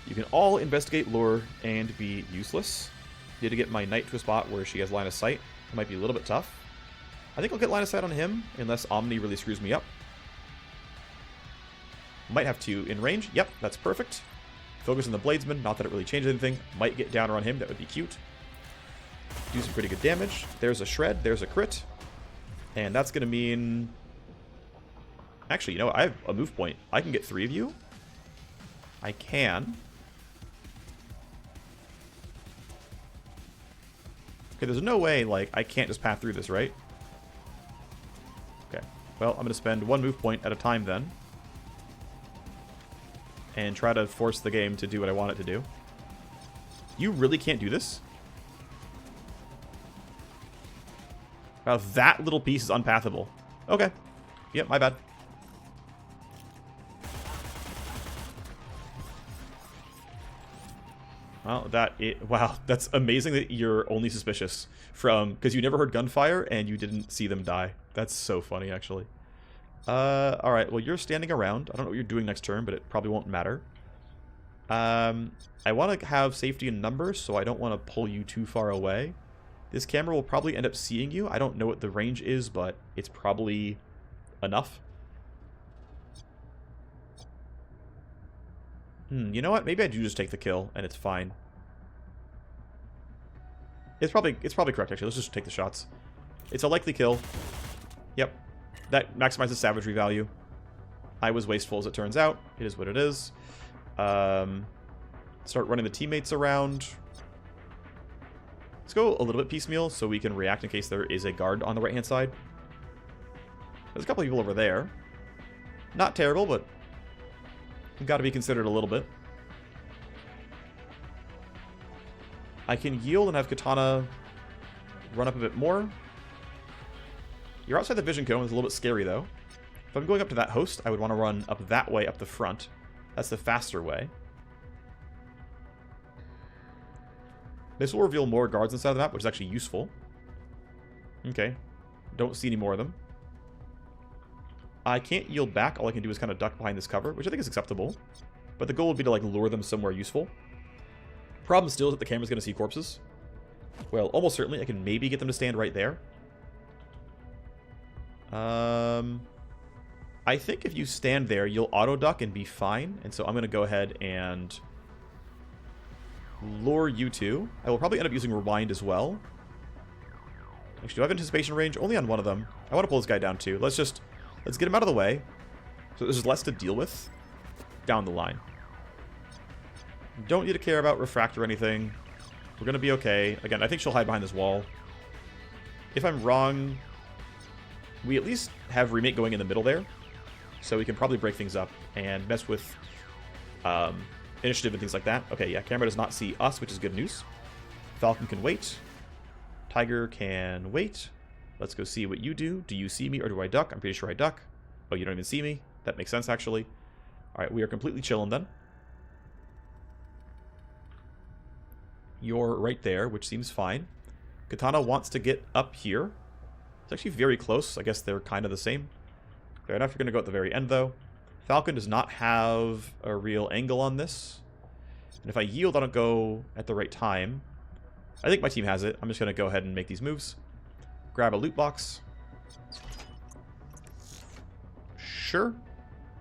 You can all investigate lure and be useless. Need to get my knight to a spot where she has line of sight. It might be a little bit tough. I think I'll get line of sight on him, unless Omni really screws me up. Might have to in range. Yep, that's perfect. Focus on the Bladesman, not that it really changes anything. Might get downer on him, that would be cute. Do some pretty good damage. There's a shred, there's a crit. And that's going to mean... Actually, you know what? I have a move point. I can get 3 of you. I can. Okay, there's no way, like, I can't just path through this, right? Okay. Well, I'm going to spend 1 move point at a time then. And try to force the game to do what I want it to do. You really can't do this? Wow, that little piece is unpathable. Okay. Yep, my bad. Well, wow, that's amazing that you're only suspicious from... Because you never heard gunfire and you didn't see them die. That's so funny, actually. Alright, well, you're standing around. I don't know what you're doing next turn, but it probably won't matter. I want to have safety in numbers, so I don't want to pull you too far away. This camera will probably end up seeing you. I don't know what the range is, but it's probably enough. You know what? Maybe I do just take the kill, and it's fine. It's probably correct, actually. Let's just take the shots. It's a likely kill. Yep. That maximizes savagery value. I was wasteful, as it turns out. It is what it is. Start running the teammates around. Let's go a little bit piecemeal, so we can react in case there is a guard on the right-hand side. There's a couple of people over there. Not terrible, but... got to be considered a little bit. I can yield and have Katana run up a bit more. You're outside the vision cone. It's a little bit scary, though. If I'm going up to that host, I would want to run up that way, up the front. That's the faster way. This will reveal more guards inside the map, which is actually useful. Okay. Don't see any more of them. I can't yield back. All I can do is kind of duck behind this cover, which I think is acceptable. But the goal would be to, like, lure them somewhere useful. Problem still is that the camera's going to see corpses. Well, almost certainly. I can maybe get them to stand right there. I think if you stand there, you'll auto-duck and be fine. And so I'm going to go ahead and lure you two. I will probably end up using Rewind as well. Actually, do I have anticipation range? Only on one of them. I want to pull this guy down too. Let's get him out of the way. So there's less to deal with down the line. Don't need to care about refract or anything. We're going to be okay. Again, I think she'll hide behind this wall. If I'm wrong, we at least have Remake going in the middle there. So we can probably break things up and mess with initiative and things like that. Okay, yeah, camera does not see us, which is good news. Falcon can wait. Tiger can wait. Let's go see what you do. Do you see me or do I duck? I'm pretty sure I duck. Oh, you don't even see me? That makes sense, actually. Alright, we are completely chilling then. You're right there, which seems fine. Katana wants to get up here. It's actually very close. I guess they're kind of the same. Fair enough. You're going to go at the very end, though. Falcon does not have a real angle on this. And if I yield, I don't go at the right time. I think my team has it. I'm just going to go ahead and make these moves. Grab a loot box. Sure.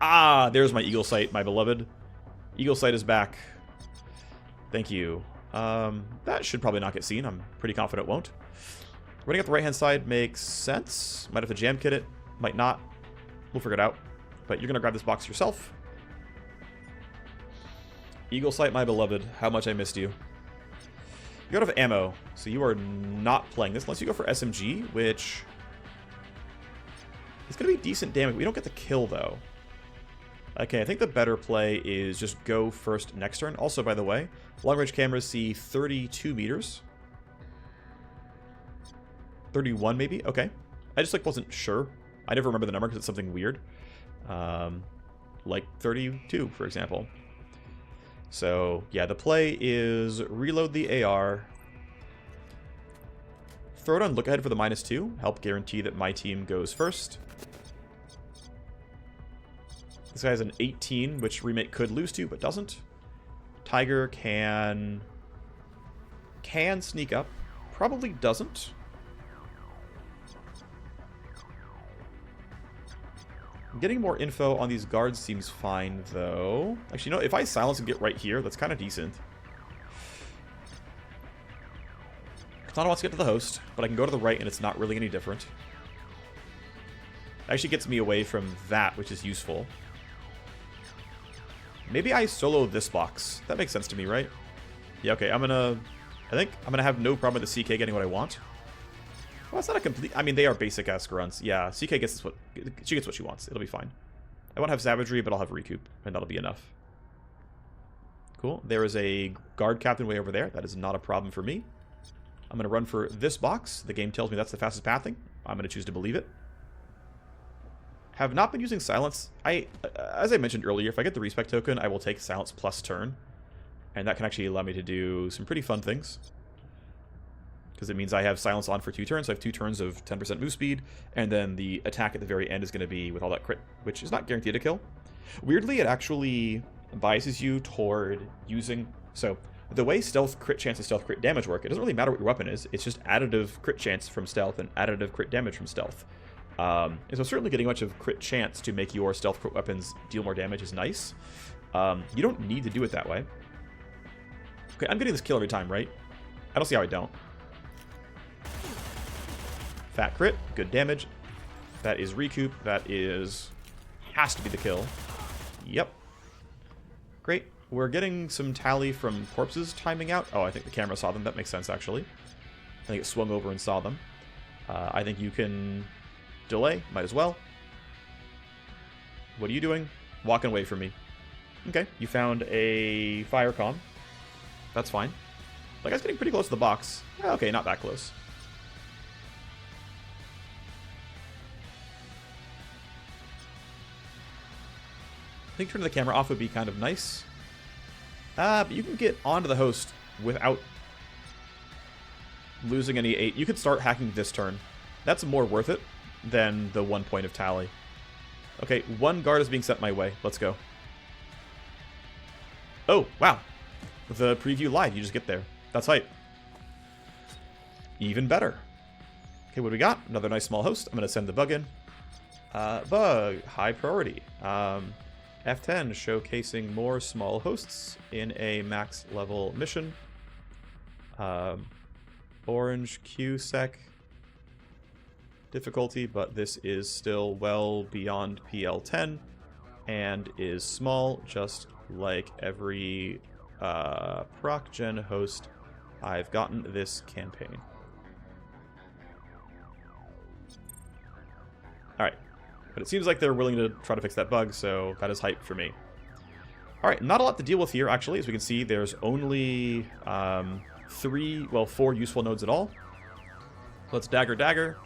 Ah, there's my eagle sight, my beloved. Eagle sight is back. Thank you. That should probably not get seen. I'm pretty confident it won't. Running up the right-hand side makes sense. Might have to jam kit it. Might not. We'll figure it out. But you're going to grab this box yourself. Eagle Sight, my beloved. How much I missed you. You're out of ammo, so you are not playing this unless you go for SMG, which is going to be decent damage. We don't get the kill, though. Okay, I think the better play is just go first next turn. Also, by the way, long-range cameras see 32 meters. 31, maybe? Okay. I just, like, wasn't sure. I never remember the number because it's something weird. Like 32, for example. So, yeah, the play is reload the AR. Throw it on look ahead for the -2. Help guarantee that my team goes first. This guy has an 18, which Remake could lose to, but doesn't. Tiger can sneak up. Probably doesn't. Getting more info on these guards seems fine, though. Actually, you know, if I silence and get right here, that's kind of decent. Katana wants to get to the host, but I can go to the right and it's not really any different. Actually gets me away from that, which is useful. Maybe I solo this box. That makes sense to me, right? Yeah, okay, I think I'm gonna have no problem with the CK getting what I want. Well, it's not a complete... I mean, they are basic-ass grunts. Yeah, CK gets what... She gets what she wants. It'll be fine. I won't have Savagery, but I'll have Recoup, and that'll be enough. Cool. There is a guard captain way over there. That is not a problem for me. I'm going to run for this box. The game tells me that's the fastest pathing. I'm going to choose to believe it. Have not been using Silence. As I mentioned earlier, if I get the Respect token, I will take Silence plus turn. And that can actually allow me to do some pretty fun things. Because it means I have Silence on for 2 turns. So I have 2 turns of 10% move speed. And then the attack at the very end is going to be with all that crit, which is not guaranteed to kill. Weirdly, it actually biases you toward using... So the way stealth crit chance and stealth crit damage work, it doesn't really matter what your weapon is. It's just additive crit chance from stealth and additive crit damage from stealth. And so certainly getting a bunch of crit chance to make your stealth crit weapons deal more damage is nice. You don't need to do it that way. Okay, I'm getting this kill every time, right? I don't see how I don't. Fat crit, good damage. That is recoup. That is... has to be the kill. Yep. Great. We're getting some tally from corpses timing out. Oh, I think the camera saw them. That makes sense, actually. I think it swung over and saw them. I think you can delay. Might as well. What are you doing? Walking away from me. Okay. You found a fire con. That's fine. That guy's getting pretty close to the box. Okay, not that close. I think turning the camera off would be kind of nice. But you can get onto the host without losing any 8. You could start hacking this turn. That's more worth it than the 1 point of tally. Okay, 1 guard is being sent my way. Let's go. Oh, wow. The preview lied. You just get there. That's hype. Even better. Okay, what do we got? Another nice small host. I'm going to send the bug in. Bug, high priority. F10 showcasing more small hosts in a max level mission. Orange QSec difficulty, but this is still well beyond PL10 and is small, just like every proc gen host I've gotten this campaign. Alright. But it seems like they're willing to try to fix that bug, so that is hype for me. Alright, not a lot to deal with here, actually. As we can see, there's only 4 useful nodes at all. Let's dagger.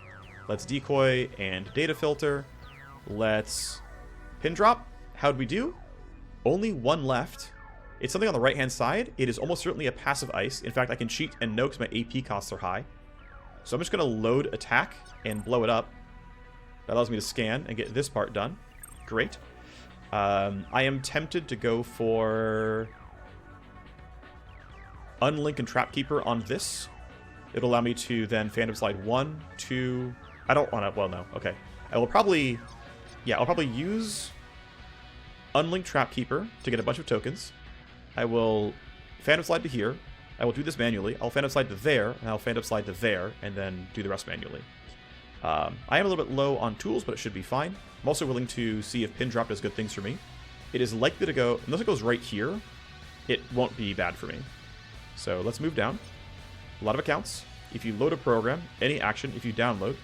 Let's decoy and data filter. Let's pin drop. How'd we do? Only 1 left. It's something on the right-hand side. It is almost certainly a passive ice. In fact, I can cheat and no because my AP costs are high. So I'm just going to load attack and blow it up. That allows me to scan and get this part done. Great. I am tempted to go for Unlink and Trapkeeper on this. It'll allow me to then Phantom Slide 1, 2... I don't want to... Well, no. Okay. I will probably... Yeah, I'll probably use Unlink Trapkeeper to get a bunch of tokens. I will Phantom Slide to here. I will do this manually. I'll Phantom Slide to there, and I'll Phantom Slide to there, and then do the rest manually. I am a little bit low on tools, but it should be fine. I'm also willing to see if pin drop does good things for me. It is likely to go, unless it goes right here, it won't be bad for me. So let's move down. A lot of accounts. If you load a program, any action, if you download,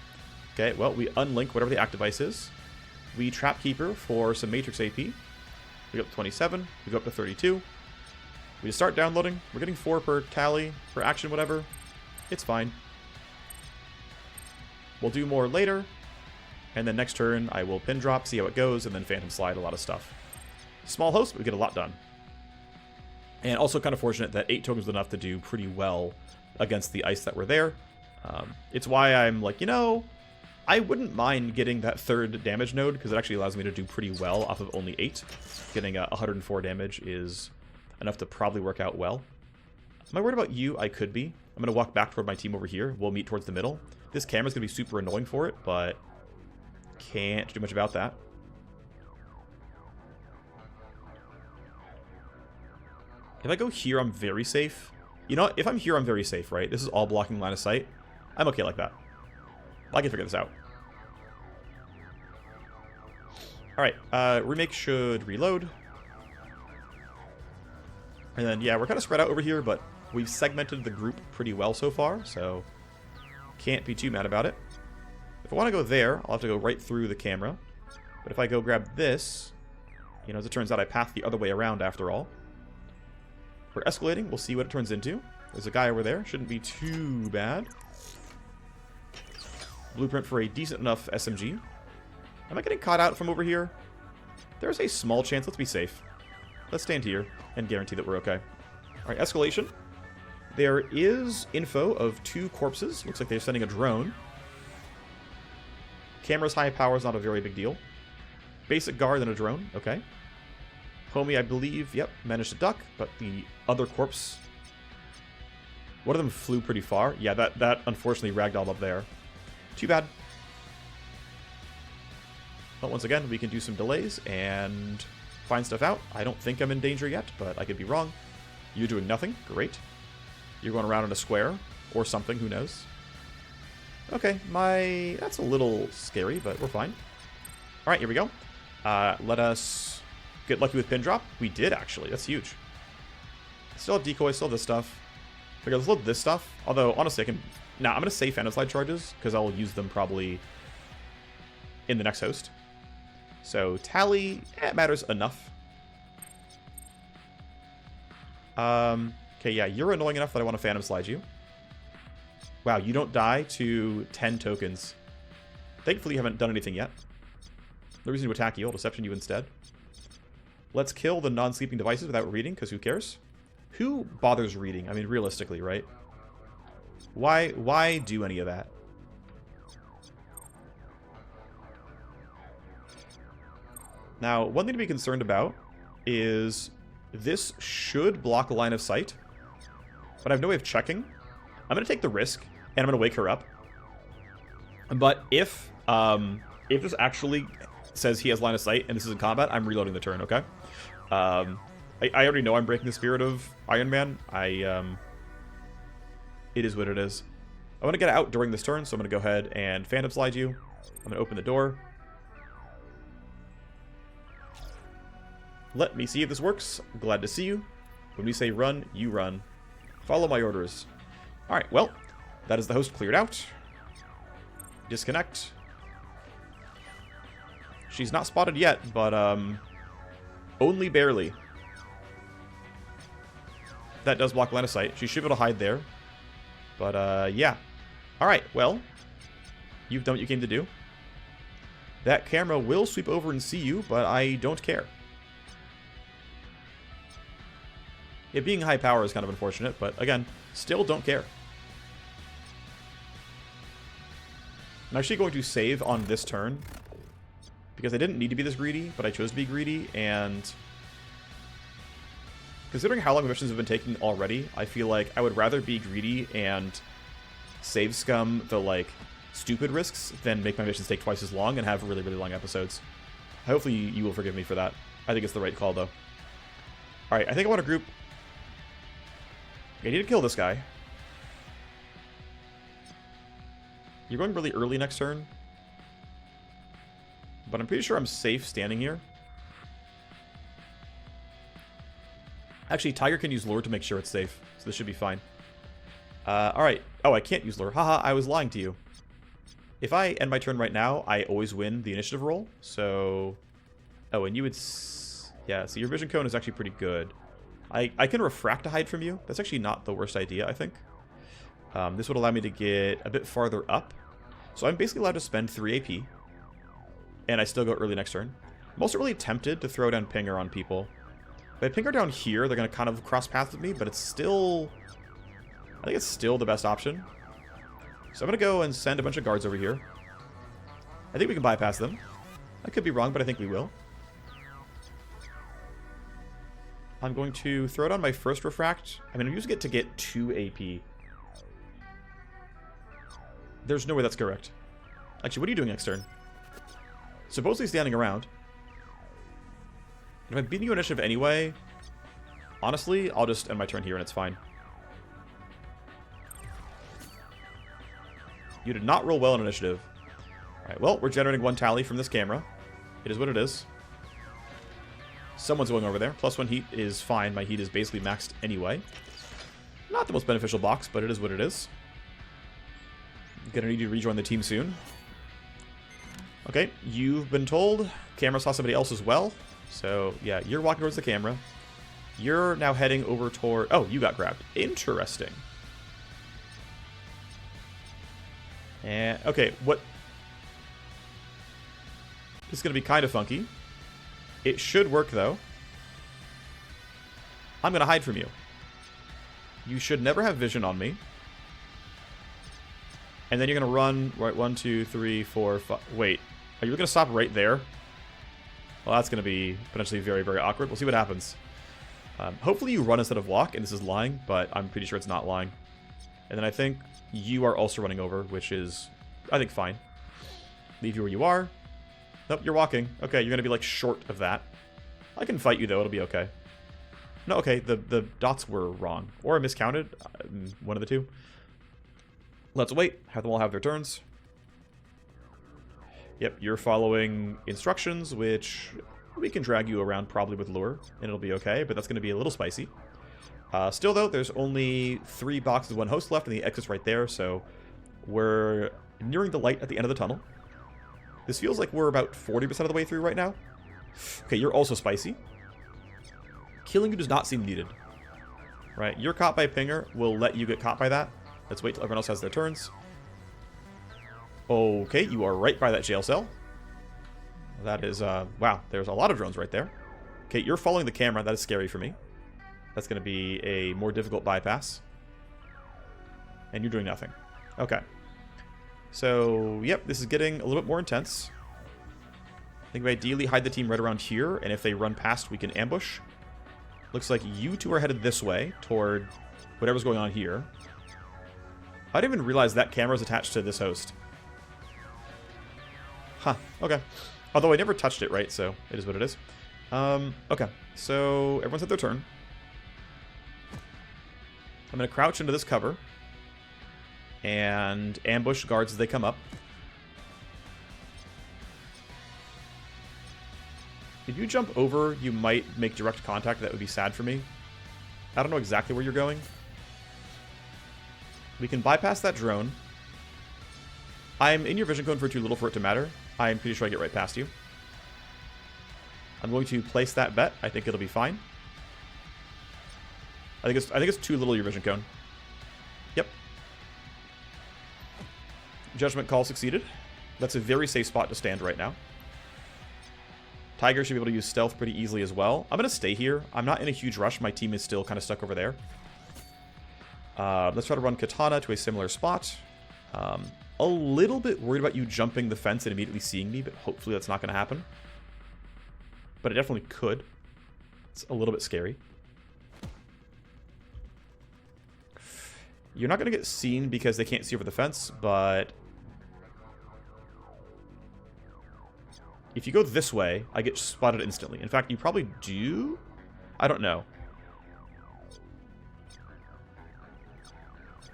okay, well, we unlink whatever the active device is. We trap keeper for some matrix AP. We go up to 27. We go up to 32. We just start downloading. We're getting 4 per tally, per action, whatever. It's fine. We'll do more later. And then next turn, I will pin drop, see how it goes, and then phantom slide a lot of stuff. Small host, but we get a lot done. And also kind of fortunate that 8 tokens was enough to do pretty well against the ice that were there. It's why I'm like, you know, I wouldn't mind getting that 3rd damage node, because it actually allows me to do pretty well off of only 8. Getting 104 damage is enough to probably work out well. Am I worried about you? I could be. I'm going to walk back toward my team over here. We'll meet towards the middle. This camera's going to be super annoying for it, but can't do much about that. If I go here, I'm very safe. You know what? If I'm here, I'm very safe, right? This is all blocking line of sight. I'm okay like that. I can figure this out. Alright, remake should reload. And then, yeah, we're kind of spread out over here, but we've segmented the group pretty well so far, so can't be too mad about it. If I want to go there, I'll have to go right through the camera. But if I go grab this, you know, as it turns out, I path the other way around after all. We're escalating. We'll see what it turns into. There's a guy over there. Shouldn't be too bad. Blueprint for a decent enough SMG. Am I getting caught out from over here? There's a small chance. Let's be safe. Let's stand here and guarantee that we're okay. Alright, escalation. There is info of 2 corpses. Looks like they're sending a drone. Camera's high power is not a very big deal. Basic guard and a drone. Okay. Homie, I believe, yep, managed to duck, but the other corpse... One of them flew pretty far. Yeah, that unfortunately ragdolled up there. Too bad. But once again, we can do some delays and find stuff out. I don't think I'm in danger yet, but I could be wrong. You're doing nothing. Great. You're going around in a square or something. Who knows? Okay, that's a little scary, but we're fine. All right, here we go. Let us get lucky with pin drop. We did, actually. That's huge. Still have decoys, still have this stuff. Okay, let's load this stuff. Although, honestly, I can... Nah, I'm going to save Phantom Slide charges, because I'll use them probably in the next host. So, tally, it matters enough. Okay, yeah, you're annoying enough that I want to Phantom Slide you. Wow, you don't die to 10 tokens. Thankfully, you haven't done anything yet. No reason to attack you. I'll Deception you instead. Let's kill the non-sleeping devices without reading, because who cares? Who bothers reading? I mean, realistically, right? Why do any of that? Now, one thing to be concerned about is this should block a line of sight, but I have no way of checking. I'm going to take the risk, and I'm going to wake her up. But if this actually says he has line of sight and this is in combat, I'm reloading the turn, okay? I already know I'm breaking the spirit of Iron Man. It is what it is. I want to get out during this turn, so I'm going to go ahead and Phantom Slide you. I'm going to open the door. Let me see if this works. Glad to see you. When we say run, you run. Follow my orders. Alright, well, that is the host cleared out. Disconnect. She's not spotted yet, but only barely. That does block line of sight. She should be able to hide there. But, yeah. Alright, well, you've done what you came to do. That camera will sweep over and see you, but I don't care. It being high power is kind of unfortunate, but again, still don't care. I'm actually going to save on this turn, because I didn't need to be this greedy, but I chose to be greedy, and considering how long missions have been taking already, I feel like I would rather be greedy and save scum the, like, stupid risks than make my missions take twice as long and have really, really long episodes. Hopefully you will forgive me for that. I think it's the right call, though. Alright, I think I want to group... I need to kill this guy. You're going really early next turn. But I'm pretty sure I'm safe standing here. Actually, Tiger can use lure to make sure it's safe, so this should be fine. Alright. Oh, I can't use lure. Haha, I was lying to you. If I end my turn right now, I always win the initiative roll, so... Oh, and you would... Yeah, so your vision cone is actually pretty good. I can refract to hide from you. That's actually not the worst idea, I think. This would allow me to get a bit farther up. So I'm basically allowed to spend 3 AP. And I still go early next turn. I'm also really tempted to throw down Pinger on people. If I Pinger down here, they're going to kind of cross paths with me, but it's still... I think it's still the best option. So I'm going to go and send a bunch of guards over here. I think we can bypass them. I could be wrong, but I think we will. I'm going to throw down my first refract. I'm going to use it to get 2 AP. There's no way that's correct. Actually, what are you doing next turn? Supposedly standing around. If I'm beating you initiative anyway, honestly, I'll just end my turn here and it's fine. You did not roll well in initiative. Alright, well, we're generating 1 tally from this camera. It is what it is. Someone's going over there. +1 heat is fine. My heat is basically maxed anyway. Not the most beneficial box, but it is what it is. Gonna need you to rejoin the team soon. Okay, you've been told. Camera saw somebody else as well. So, yeah, you're walking towards the camera. You're now heading over toward... Oh, you got grabbed. Interesting. And, okay, what... This is going to be kind of funky. It should work, though. I'm going to hide from you. You should never have vision on me. And then you're going to run... Right, 1, 2, 3, 4, 5... Wait. Are you going to stop right there? Well, that's going to be potentially very, very awkward. We'll see what happens. Hopefully you run instead of walk, and this is lying, but I'm pretty sure it's not lying. And then I think you are also running over, which is, I think, fine. Leave you where you are. Nope, you're walking. Okay, you're going to be, like, short of that. I can fight you, though. It'll be okay. No, okay, the dots were wrong. Or I miscounted. One of the two. Let's wait. Have them all have their turns. Yep, you're following instructions, which we can drag you around probably with lure, and it'll be okay, but that's going to be a little spicy. Still, though, there's only 3 boxes, 1 host left, and the exit's right there, so we're nearing the light at the end of the tunnel. This feels like we're about 40% of the way through right now. Okay, you're also spicy. Killing you does not seem needed. Right, you're caught by Pinger. We'll let you get caught by that. Let's wait till everyone else has their turns. Okay, you are right by that jail cell. That is, wow, there's a lot of drones right there. Okay, you're following the camera. That is scary for me. That's going to be a more difficult bypass. And you're doing nothing. Okay. So, yep, this is getting a little bit more intense. I think we ideally hide the team right around here, and if they run past, we can ambush. Looks like you two are headed this way, toward whatever's going on here. I didn't even realize that camera is attached to this host. Huh, okay. Although I never touched it, right? So it is what it is. Okay, so everyone's had their turn. I'm going to crouch into this cover and ambush guards as they come up. If you jump over, you might make direct contact. That would be sad for me. I don't know exactly where you're going. We can bypass that drone. I'm in your vision cone for too little for it to matter. I'm pretty sure I get right past you. I'm going to place that bet. I think it'll be fine. I think it's too little your vision cone. Yep. Judgment call succeeded. That's a very safe spot to stand right now. Tiger should be able to use stealth pretty easily as well. I'm going to stay here. I'm not in a huge rush. My team is still kind of stuck over there. Let's try to run Katana to a similar spot. A little bit worried about you jumping the fence and immediately seeing me, but hopefully that's not going to happen. But it definitely could. It's a little bit scary. You're not going to get seen because they can't see over the fence, but if you go this way, I get spotted instantly. In fact, you probably do? I don't know.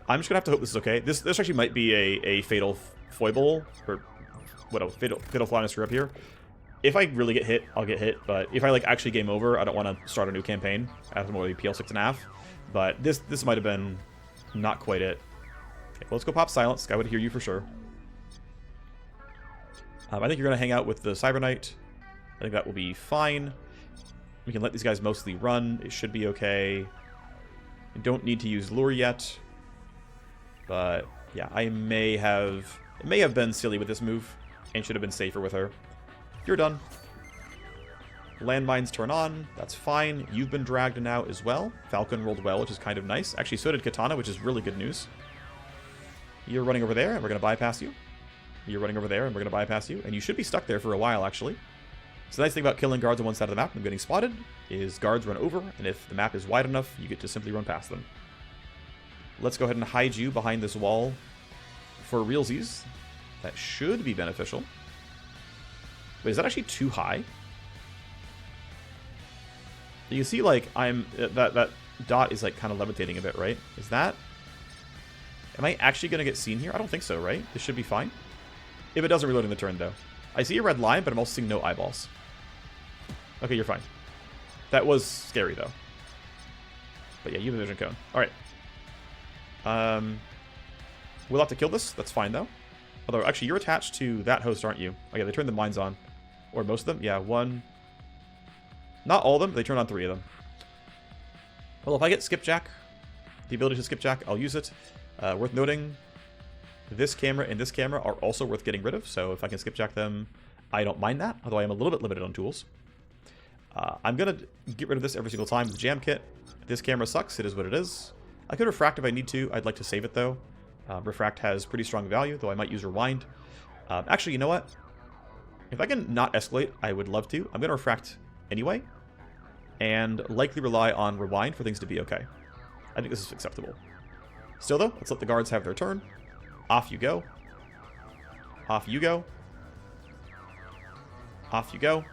I'm just going to have to hope this is okay. This actually might be a fatal foible, or what, a fatal flaw screw up here. If I really get hit, I'll get hit. But if I like actually game over, I don't want to start a new campaign after more PL 6.5. But this might have been not quite it. Okay, well, let's go pop silence. I would hear you for sure. I think you're going to hang out with the Cyber Knight. I think that will be fine. We can let these guys mostly run. It should be okay. We don't need to use lure yet. But yeah, it may have been silly with this move and should have been safer with her. You're done. Landmines turn on. That's fine. You've been dragged now as well. Falcon rolled well, which is kind of nice. Actually, so did Katana, which is really good news. You're running over there, and we're going to bypass you. You're running over there, and we're going to bypass you. And you should be stuck there for a while, actually. So the nice thing about killing guards on one side of the map and getting spotted is guards run over, and if the map is wide enough, you get to simply run past them. Let's go ahead and hide you behind this wall for realsies. That should be beneficial. Wait, is that actually too high? You can see, like, that dot is, like, kind of levitating a bit, right? Is that... Am I actually going to get seen here? I don't think so, right? This should be fine. If it doesn't reload in the turn, though. I see a red line, but I'm also seeing no eyeballs. Okay, you're fine. That was scary, though. But yeah, you have a vision cone. Alright. We'll have to kill this. That's fine, though. Although, actually, you're attached to that host, aren't you? Oh, yeah, they turned the mines on. Or most of them. Yeah, one. Not all of them. They turned on 3 of them. Well, if I get skipjack, the ability to skipjack, I'll use it. Worth noting, this camera and this camera are also worth getting rid of. So if I can skipjack them, I don't mind that. Although I am a little bit limited on tools. I'm going to get rid of this every single time with the jam kit. This camera sucks. It is what it is. I could refract if I need to. I'd like to save it, though. Refract has pretty strong value, though I might use rewind. Actually, you know what? If I can not escalate, I would love to. I'm going to refract anyway, and likely rely on rewind for things to be okay. I think this is acceptable. Still, though, let's let the guards have their turn. Off you go. Off you go. Off you go.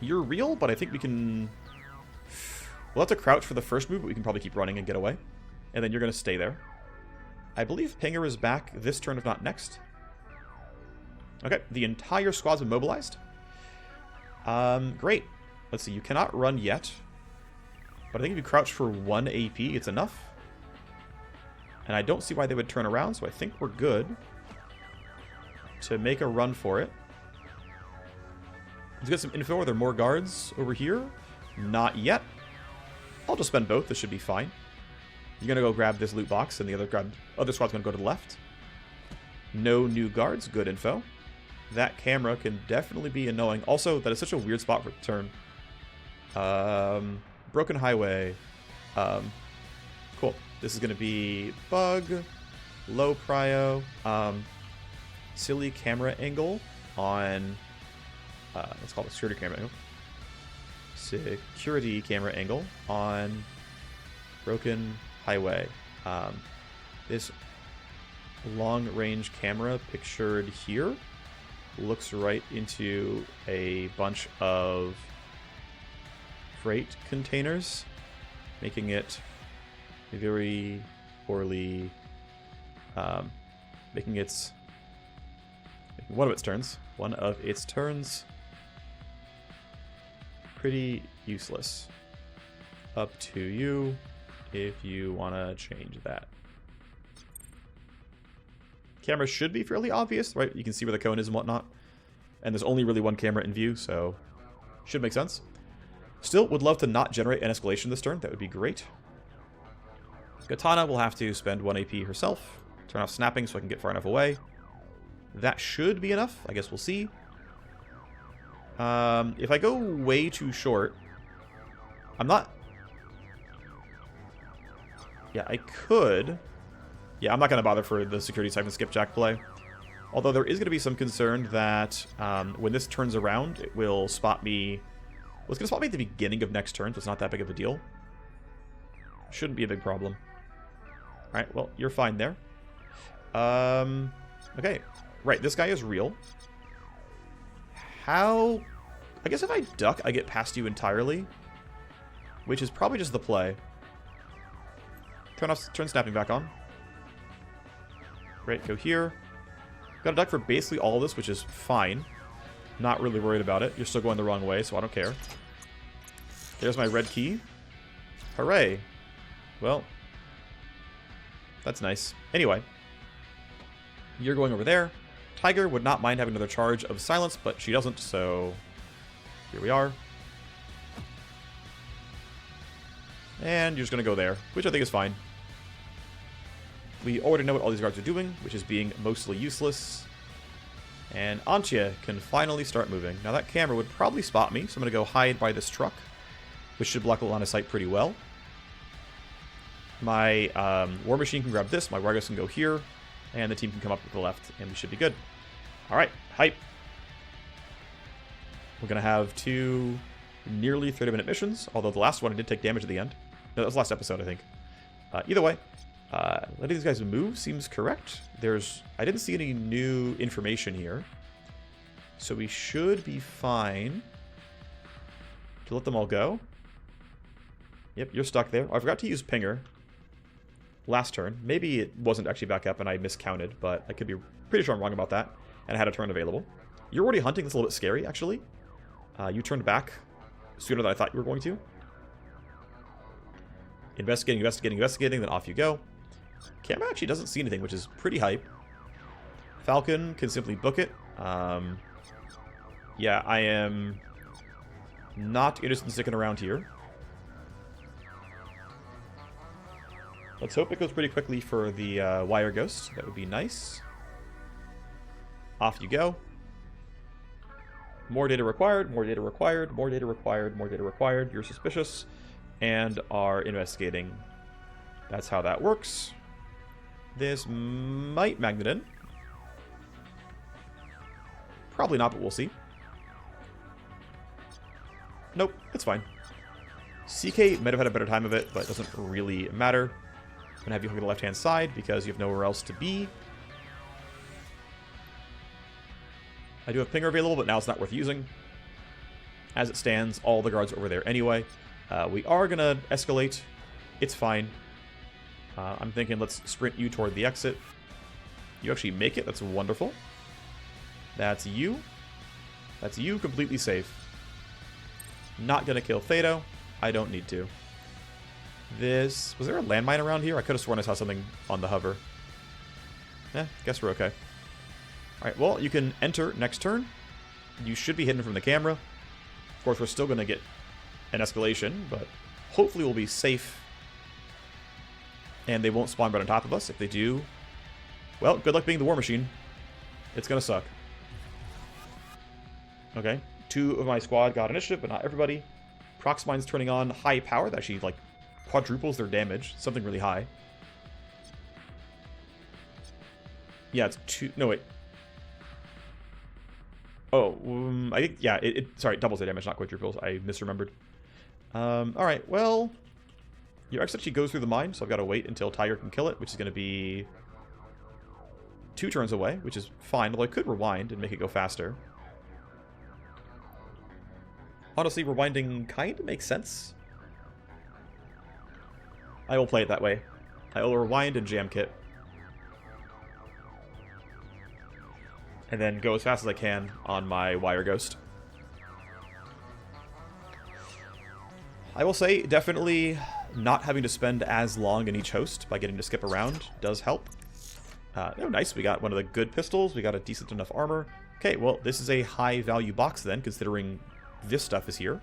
You're real, but I think we can... We'll have to crouch for the first move, but we can probably keep running and get away. And then you're going to stay there. I believe Pinger is back this turn, if not next. Okay, the entire squad's been mobilized. Great. Let's see, you cannot run yet. But I think if you crouch for 1 AP, it's enough. And I don't see why they would turn around, so I think we're good to make a run for it. Let's get some info. Are there more guards over here? Not yet. I'll just spend both. This should be fine. You're going to go grab this loot box, and the other squad's going to go to the left. No new guards. Good info. That camera can definitely be annoying. Also, that is such a weird spot for the turn. Broken highway. Cool. This is going to be bug, low prio, silly camera angle on, let's call it security camera angle. Security camera angle on broken highway. This long-range camera pictured here looks right into a bunch of freight containers, making it very poorly, making one of its turns pretty useless. Up to you if you want to change that. Camera should be fairly obvious, right? You can see where the cone is and whatnot. And there's only really one camera in view, so should make sense. Still, would love to not generate an escalation this turn. That would be great. Katana will have to spend 1 AP herself. Turn off snapping so I can get far enough away. That should be enough. I guess we'll see. If I go way too short, I'm not... Yeah, I could... Yeah, I'm not going to bother for the security siphon skipjack play. Although there is going to be some concern that when this turns around, it will spot me... Well, it's going to spot me at the beginning of next turn, so it's not that big of a deal. Shouldn't be a big problem. Alright, well, you're fine there. Okay. Right, this guy is real. How... I guess if I duck, I get past you entirely. Which is probably just the play. Turn snapping back on. Great, go here. Got a duck for basically all of this, which is fine. Not really worried about it. You're still going the wrong way, so I don't care. There's my red key. Hooray. Well, that's nice. Anyway, you're going over there. Tiger would not mind having another charge of silence, but she doesn't, so here we are. And you're just going to go there, which I think is fine. We already know what all these guards are doing, which is being mostly useless. And Antje can finally start moving. Now that camera would probably spot me, so I'm going to go hide by this truck, which should block a line of sight pretty well. My Warmachine can grab this, my Wireghost can go here, and the team can come up to the left, and we should be good. Alright, hype. We're going to have 2 nearly 30-minute missions, although the last one I did take damage at the end. No, that was the last episode, I think. Either way, letting these guys move seems correct. I didn't see any new information here, so we should be fine to let them all go. Yep, you're stuck there. Oh, I forgot to use Pinger last turn. Maybe it wasn't actually back up and I miscounted, but I could be pretty sure I'm wrong about that. And I had a turn available. You're already hunting. That's a little bit scary, actually. You turned back sooner than I thought you were going to. Investigating, investigating, investigating, then off you go. Camera actually doesn't see anything, which is pretty hype. Falcon can simply book it. Yeah, I am not interested in sticking around here. Let's hope it goes pretty quickly for the Wireghost. That would be nice. Off you go. More data required, more data required, more data required, more data required. You're suspicious and are investigating. That's how that works. This might magnet in. Probably not, but we'll see. Nope, it's fine. CK might have had a better time of it, but it doesn't really matter. I'm going to have you hook the left-hand side because you have nowhere else to be. I do have Pinger available, but now it's not worth using. As it stands, all the guards are over there anyway. We are going to escalate. It's fine. I'm thinking let's sprint you toward the exit. You actually make it. That's wonderful. That's you. That's you completely safe. Not going to kill Thedo. I don't need to. Was there a landmine around here? I could have sworn I saw something on the hover. Guess we're okay. Alright, well, you can enter next turn. You should be hidden from the camera. Of course, we're still going to get an escalation, but hopefully we'll be safe. And they won't spawn right on top of us. If they do, well, good luck being the Warmachine. It's going to suck. Okay, 2 of my squad got initiative, but not everybody. Proxmine's turning on high power. That actually, like, quadruples their damage. Something really high. Yeah, it's 2... No, wait. Oh, I think, yeah, sorry, doubles the damage, not quadruples. I misremembered. Alright, well, your X actually goes through the mine, so I've got to wait until Tiger can kill it, which is going to be 2 turns away, which is fine, although I could rewind and make it go faster. Honestly, rewinding kind of makes sense. I will play it that way. I will rewind and jam kit. And then go as fast as I can on my Wireghost. I will say, definitely not having to spend as long in each host by getting to skip around does help. Oh, nice. We got one of the good pistols. We got a decent enough armor. Okay, well, this is a high-value box then, considering this stuff is here.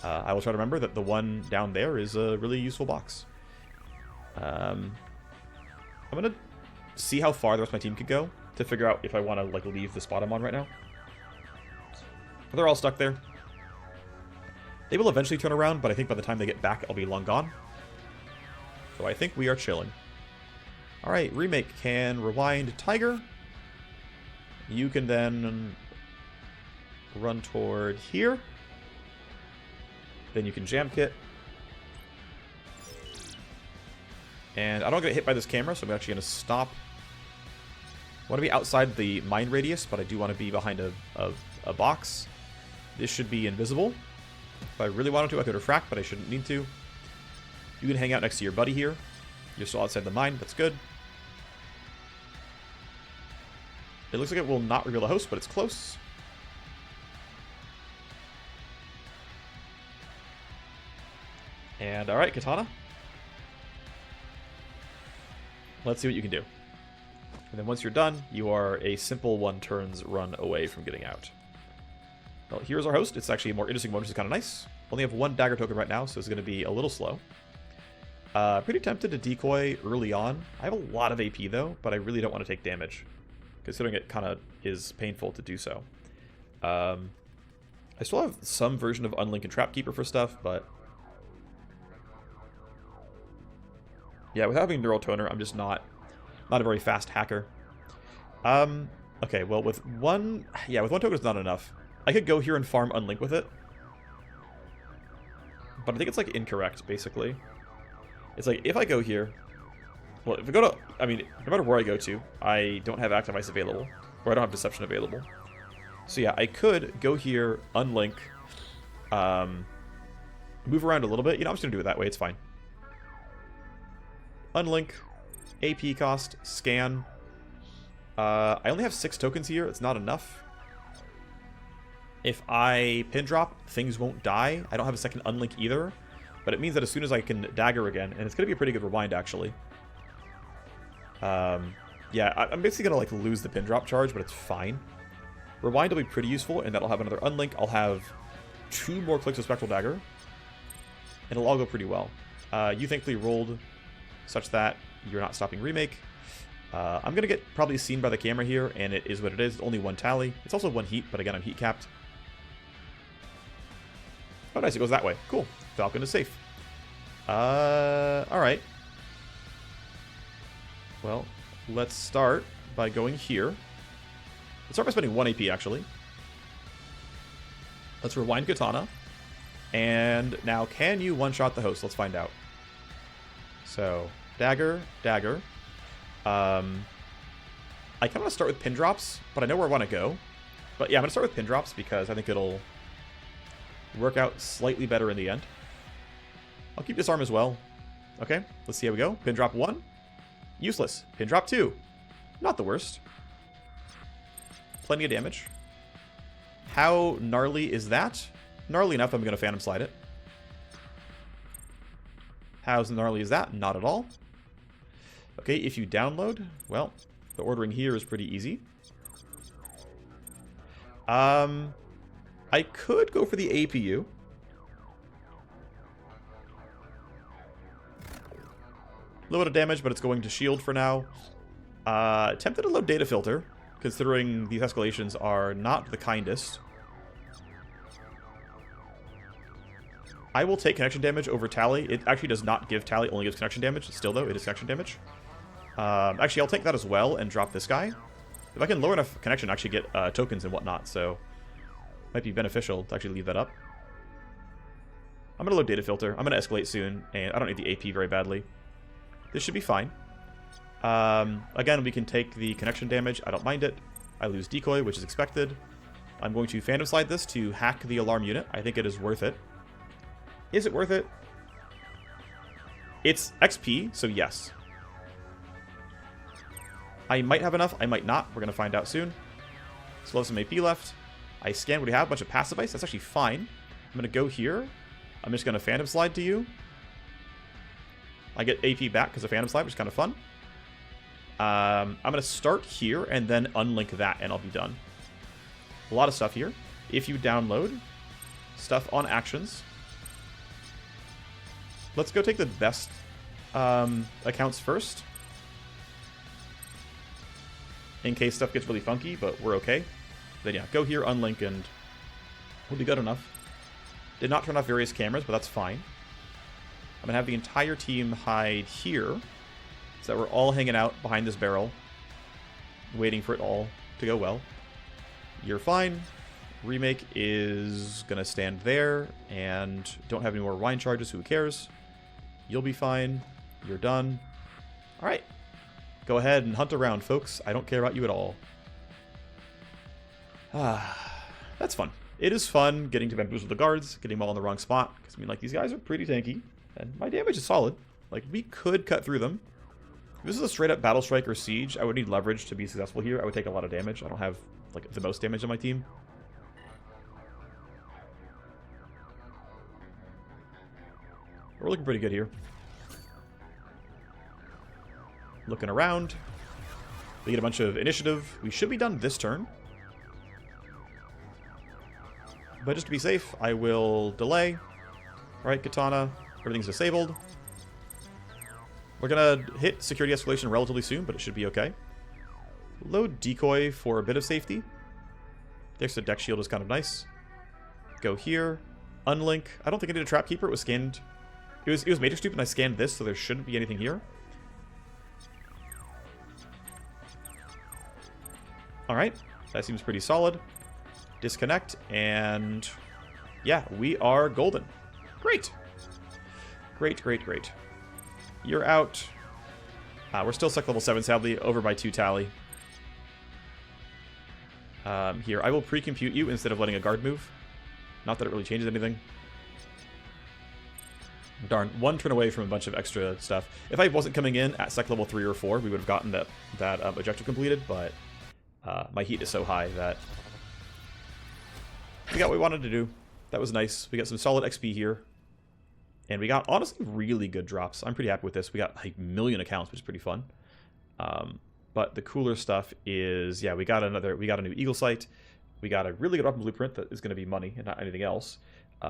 I will try to remember that the one down there is a really useful box. I'm going to see how far the rest of my team could go to figure out if I want to, like, leave the spot I'm on right now. They're all stuck there. They will eventually turn around, but I think by the time they get back, I'll be long gone. So I think we are chilling. Alright, Remake can rewind Tiger. You can then run toward here. Then you can jam kit. And I don't get hit by this camera, so I'm actually going to stop. I want to be outside the mine radius, but I do want to be behind a box. This should be invisible. If I really wanted to, I could refract, but I shouldn't need to. You can hang out next to your buddy here. You're still outside the mine. That's good. It looks like it will not reveal a host, but it's close. And alright, Katana. Let's see what you can do. And then once you're done, you are a simple 1 turns run away from getting out. Well, here's our host. It's actually a more interesting one, which is kind of nice. Only have 1 dagger token right now, so it's going to be a little slow. Pretty tempted to decoy early on. I have a lot of AP though, but I really don't want to take damage, considering it kind of is painful to do so. I still have some version of Unlink and Trapkeeper for stuff, but yeah, without having Neural Toner, I'm just not a very fast hacker. Okay, well, with one token is not enough. I could go here and farm Unlink with it, but I think it's like incorrect, basically. It's like, if I go here, well, if I go to, I mean, no matter where I go to, I don't have Active Ice available, or I don't have Deception available. So yeah, I could go here, Unlink, move around a little bit. You know, I'm just going to do it that way, it's fine. Unlink, AP cost, scan. I only have 6 tokens here, it's not enough. If I pin drop, things won't die. I don't have a second Unlink either. But it means that as soon as I can dagger again, and it's going to be a pretty good rewind, actually. Yeah, I'm basically going to like lose the pin drop charge, but it's fine. Rewind will be pretty useful, and that'll have another Unlink. I'll have 2 more clicks of Spectral Dagger, and it'll all go pretty well. You thankfully rolled such that you're not stopping Remake. I'm going to get probably seen by the camera here, and it is what it is. It's only 1 tally. It's also 1 heat, but again, I'm heat capped. Oh, nice. It goes that way. Cool. Falcon is safe. Alright. Well, let's start by going here. Let's start by spending 1 AP, actually. Let's rewind Katana. And now, can you one-shot the host? Let's find out. So, dagger, dagger. I kind of want to start with pin drops, but I know where I want to go. But yeah, I'm going to start with pin drops because I think it'll work out slightly better in the end. I'll keep disarm as well. Okay, let's see how we go. Pin drop 1. Useless. Pin drop 2. Not the worst. Plenty of damage. How gnarly is that? Gnarly enough, I'm going to Phantom Slide it. How gnarly is that? Not at all. Okay, if you download, well, the ordering here is pretty easy. I could go for the APU. A little bit of damage, but it's going to shield for now. Tempted to load Data Filter, considering these escalations are not the kindest. I will take connection damage over tally. It actually does not give tally, only gives connection damage. Still, though, it is connection damage. Actually, I'll take that as well and drop this guy. If I can lower enough connection, I actually get tokens and whatnot, so might be beneficial to actually leave that up. I'm going to load Data Filter. I'm going to escalate soon, and I don't need the AP very badly. This should be fine. Again, we can take the connection damage. I don't mind it. I lose Decoy, which is expected. I'm going to Phantom Slide this to hack the alarm unit. I think it is worth it. Is it worth it? It's XP, so yes. I might have enough. I might not. We're going to find out soon. Still have some AP left. I scan what we have. A bunch of passive ice. That's actually fine. I'm going to go here. I'm just going to Phantom Slide to you. I get AP back because of Phantom Slide, which is kind of fun. I'm going to start here and then unlink that, and I'll be done. A lot of stuff here. If you download stuff on actions, let's go take the best accounts first, in case stuff gets really funky, but we're okay. Then yeah, go here, unlink, and we'll be good enough. Did not turn off various cameras, but that's fine. I'm going to have the entire team hide here, so that we're all hanging out behind this barrel, waiting for it all to go well. You're fine. Remake is going to stand there, and don't have any more wine charges, who cares? You'll be fine. You're done. Alright. Go ahead and hunt around, folks. I don't care about you at all. That's fun. It is fun getting to bamboozle the guards, getting them all in the wrong spot, because I mean, like, these guys are pretty tanky, and my damage is solid. Like, we could cut through them. If this is a straight-up Battle Strike or Siege, I would need leverage to be successful here. I would take a lot of damage. I don't have, like, the most damage on my team. We're looking pretty good here. Looking around. We get a bunch of initiative. We should be done this turn. But just to be safe, I will delay. Alright, Katana. Everything's disabled. We're gonna hit security escalation relatively soon, but it should be okay. Load decoy for a bit of safety. The extra deck shield is kind of nice. Go here. Unlink. I don't think I did a trap keeper. It was scanned. It was matrix dupe and I scanned this, so there shouldn't be anything here. Alright. That seems pretty solid. Disconnect, and yeah, we are golden. Great. Great, great, great. You're out. We're still sec level 7, sadly, over by 2 tally. Here, I will pre-compute you instead of letting a guard move. Not that it really changes anything. Darn, 1 turn away from a bunch of extra stuff. If I wasn't coming in at sec level 3 or 4, we would have gotten that objective completed, but my heat is so high that we got what we wanted to do. That was nice. We got some solid XP here. And we got, honestly, really good drops. I'm pretty happy with this. We got like 1 million accounts, which is pretty fun. But the cooler stuff is, yeah, we got a new Eagle Sight. We got a really good weapon blueprint that is going to be money and not anything else.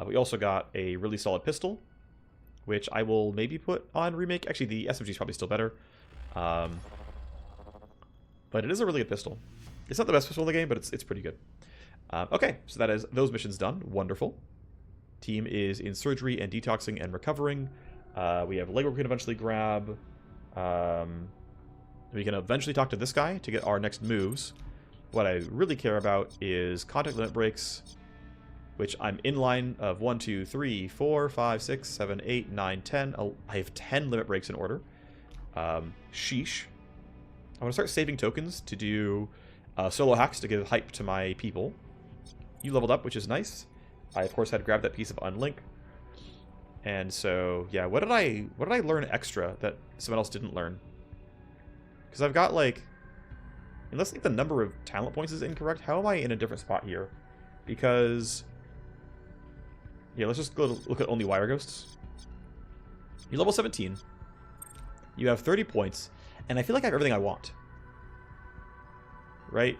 We also got a really solid pistol, which I will maybe put on remake. Actually, the SMG is probably still better. But it is a really good pistol. It's not the best pistol in the game, but it's pretty good. Okay, so that is those missions done. Wonderful. Team is in surgery and detoxing and recovering. We have legwork we can eventually grab. We can eventually talk to this guy to get our next moves. What I really care about is contact limit breaks, which I'm in line of 1, 2, 3, 4, 5, 6, 7, 8, 9, 10. I have 10 limit breaks in order. Sheesh. I want to start saving tokens to do solo hacks to give hype to my people. You leveled up, which is nice. I, of course, had to grab that piece of unlink. And so, yeah, what did I learn extra that someone else didn't learn? Because I've got, like, unless, like, the number of talent points is incorrect, how am I in a different spot here? Because, yeah, let's just go look at only Wireghosts. You're level 17. You have 30 points, and I feel like I have everything I want. Right?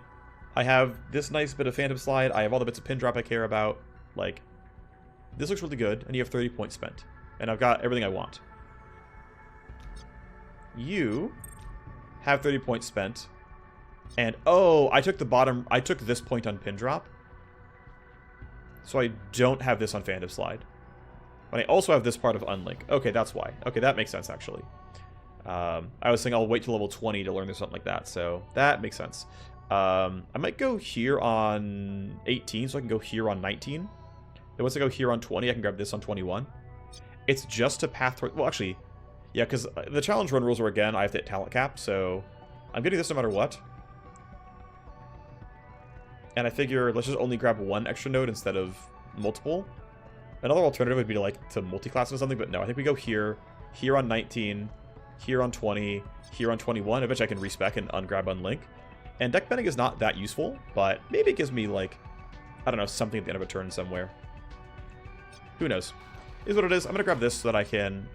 I have this nice bit of Phantom Slide. I have all the bits of pin drop I care about. Like, this looks really good, and you have 30 points spent. And I've got everything I want. You have 30 points spent. And, oh, I took this point on pin drop. So I don't have this on Phantom Slide. But I also have this part of Unlink. Okay, that's why. Okay, that makes sense, actually. I was saying I'll wait till level 20 to learn or something like that, so that makes sense. I might go here on 18, so I can go here on 19. And once I go here on 20, I can grab this on 21. It's just a path toward... Well, actually, yeah, because the challenge run rules are, again, I have to hit talent cap, so I'm getting this no matter what. And I figure let's just only grab one extra node instead of multiple. Another alternative would be to multi-class or something, but no, I think we go here, here on 19, here on 20, here on 21. Eventually I can respec and ungrab unlink. And deck bending is not that useful, but maybe it gives me, like, I don't know, something at the end of a turn somewhere. Who knows? Is what it is. I'm going to grab this so that I can,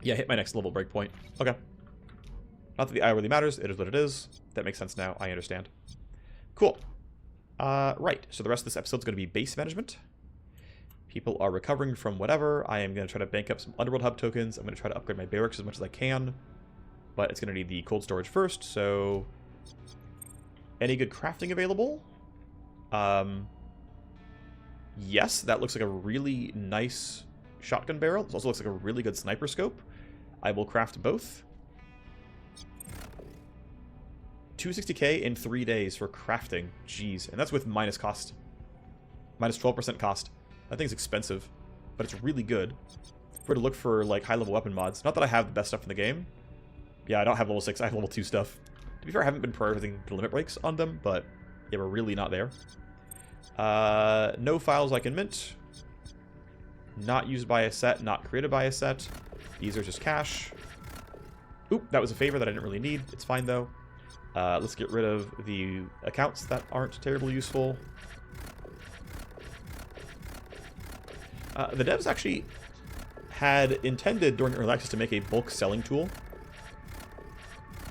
yeah, hit my next level breakpoint. Okay. Not that the eye really matters. It is what it is. That makes sense now. I understand. Cool. Right. So the rest of this episode is going to be base management. People are recovering from whatever. I am going to try to bank up some Underworld Hub tokens. I'm going to try to upgrade my barracks as much as I can. But it's going to need the cold storage first, so... Any good crafting available? Yes, that looks like a really nice shotgun barrel. It also looks like a really good sniper scope. I will craft both. 260k in 3 days for crafting. Jeez. And that's with minus cost. Minus 12% cost. That thing's expensive, but it's really good. If we're to look for, like, high-level weapon mods. Not that I have the best stuff in the game. Yeah, I don't have level 6, I have level 2 stuff. To be fair, I haven't been prioritizing the limit breaks on them, but yeah, we're really not there. No files I can mint. Not used by a set, not created by a set. These are just cash. Oop, that was a favor that I didn't really need. It's fine, though. Let's get rid of the accounts that aren't terribly useful. The devs actually... had intended during early access to make a bulk selling tool.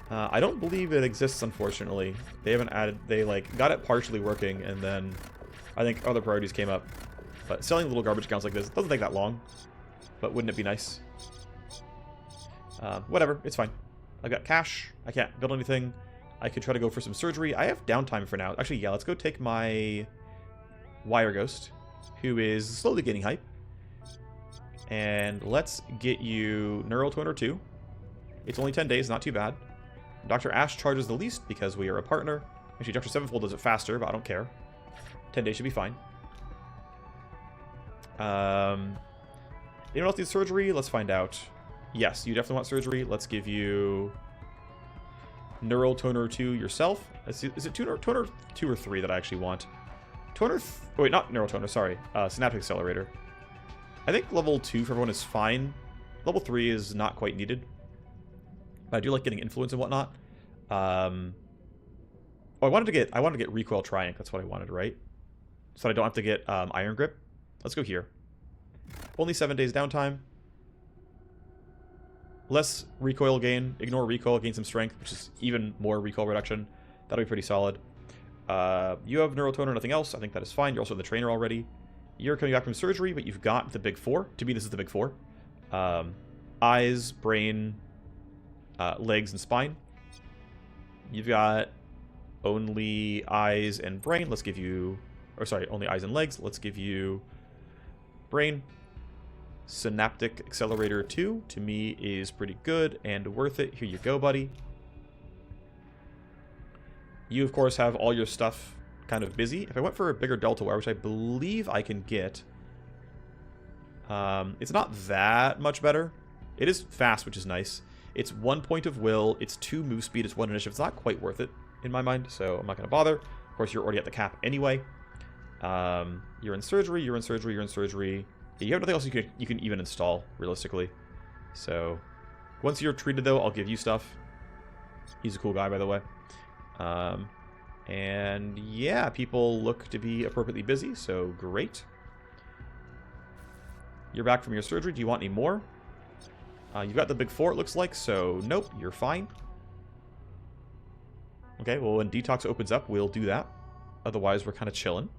I don't believe it exists, unfortunately. They haven't added... They, like, got it partially working, and then I think other priorities came up. But selling little garbage accounts like this doesn't take that long. But wouldn't it be nice? Whatever, it's fine. I've got cash. I can't build anything. I could try to go for some surgery. I have downtime for now. Actually, yeah, let's go take my Wireghost, who is slowly getting hype. And let's get you Neural Toner 2. It's only 10 days, not too bad. Dr. Ash charges the least because we are a partner. Actually, Dr. Sevenfold does it faster, but I don't care. 10 days should be fine. Anyone else need surgery? Let's find out. Yes, you definitely want surgery. Let's give you Neural Toner 2 yourself. Is it Toner 2 or 3 that I actually want? Oh, wait, not Neural Toner, sorry. Synaptic Accelerator. I think level 2 for everyone is fine. Level 3 is not quite needed. But I do like getting influence and whatnot. Oh, I wanted to get recoil triangle. That's what I wanted, right? So I don't have to get iron grip. Let's go here. Only 7 days downtime. Less recoil gain. Ignore recoil, gain some strength, which is even more recoil reduction. That'll be pretty solid. You have Neural Toner, nothing else. I think that is fine. You're also in the trainer already. You're coming back from surgery, but you've got the big 4. To me, this is the big 4. Eyes, brain, legs, and spine. You've got only eyes and brain. Let's give you... Or sorry, only eyes and legs. Let's give you brain. Synaptic Accelerator 2, to me, is pretty good and worth it. Here you go, buddy. You, of course, have all your stuff kind of busy. If I went for a bigger Delta Wire, which I believe I can get, it's not that much better. It is fast, which is nice. It's 1 point of will, it's 2 move speed, it's 1 initiative. It's not quite worth it, in my mind, so I'm not going to bother. Of course, you're already at the cap anyway. You're in surgery, you're in surgery, you're in surgery. Yeah, you have nothing else you can even install, realistically. So, once you're treated, though, I'll give you stuff. He's a cool guy, by the way. And yeah, people look to be appropriately busy, so great. You're back from your surgery. Do you want any more? You've got the big 4, it looks like, so nope, you're fine. Okay, well, when Detox opens up, we'll do that. Otherwise, we're kind of chilling.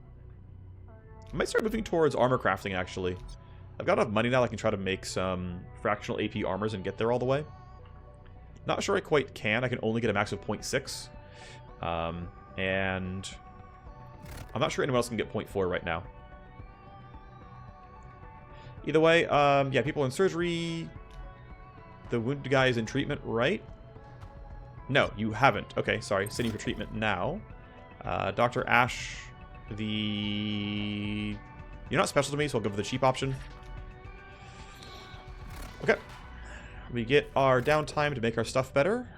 I might start moving towards armor crafting, actually. I've got enough money now I can try to make some fractional AP armors and get there all the way. Not sure I quite can. I can only get a max of 0.6. And I'm not sure anyone else can get 0.4 right now. Either way, yeah, people in surgery. The wounded guy is in treatment, right? No, you haven't. Okay, sorry. Sitting for treatment now. Dr. Ash, you're not special to me, so I'll go for the cheap option. Okay. We get our downtime to make our stuff better.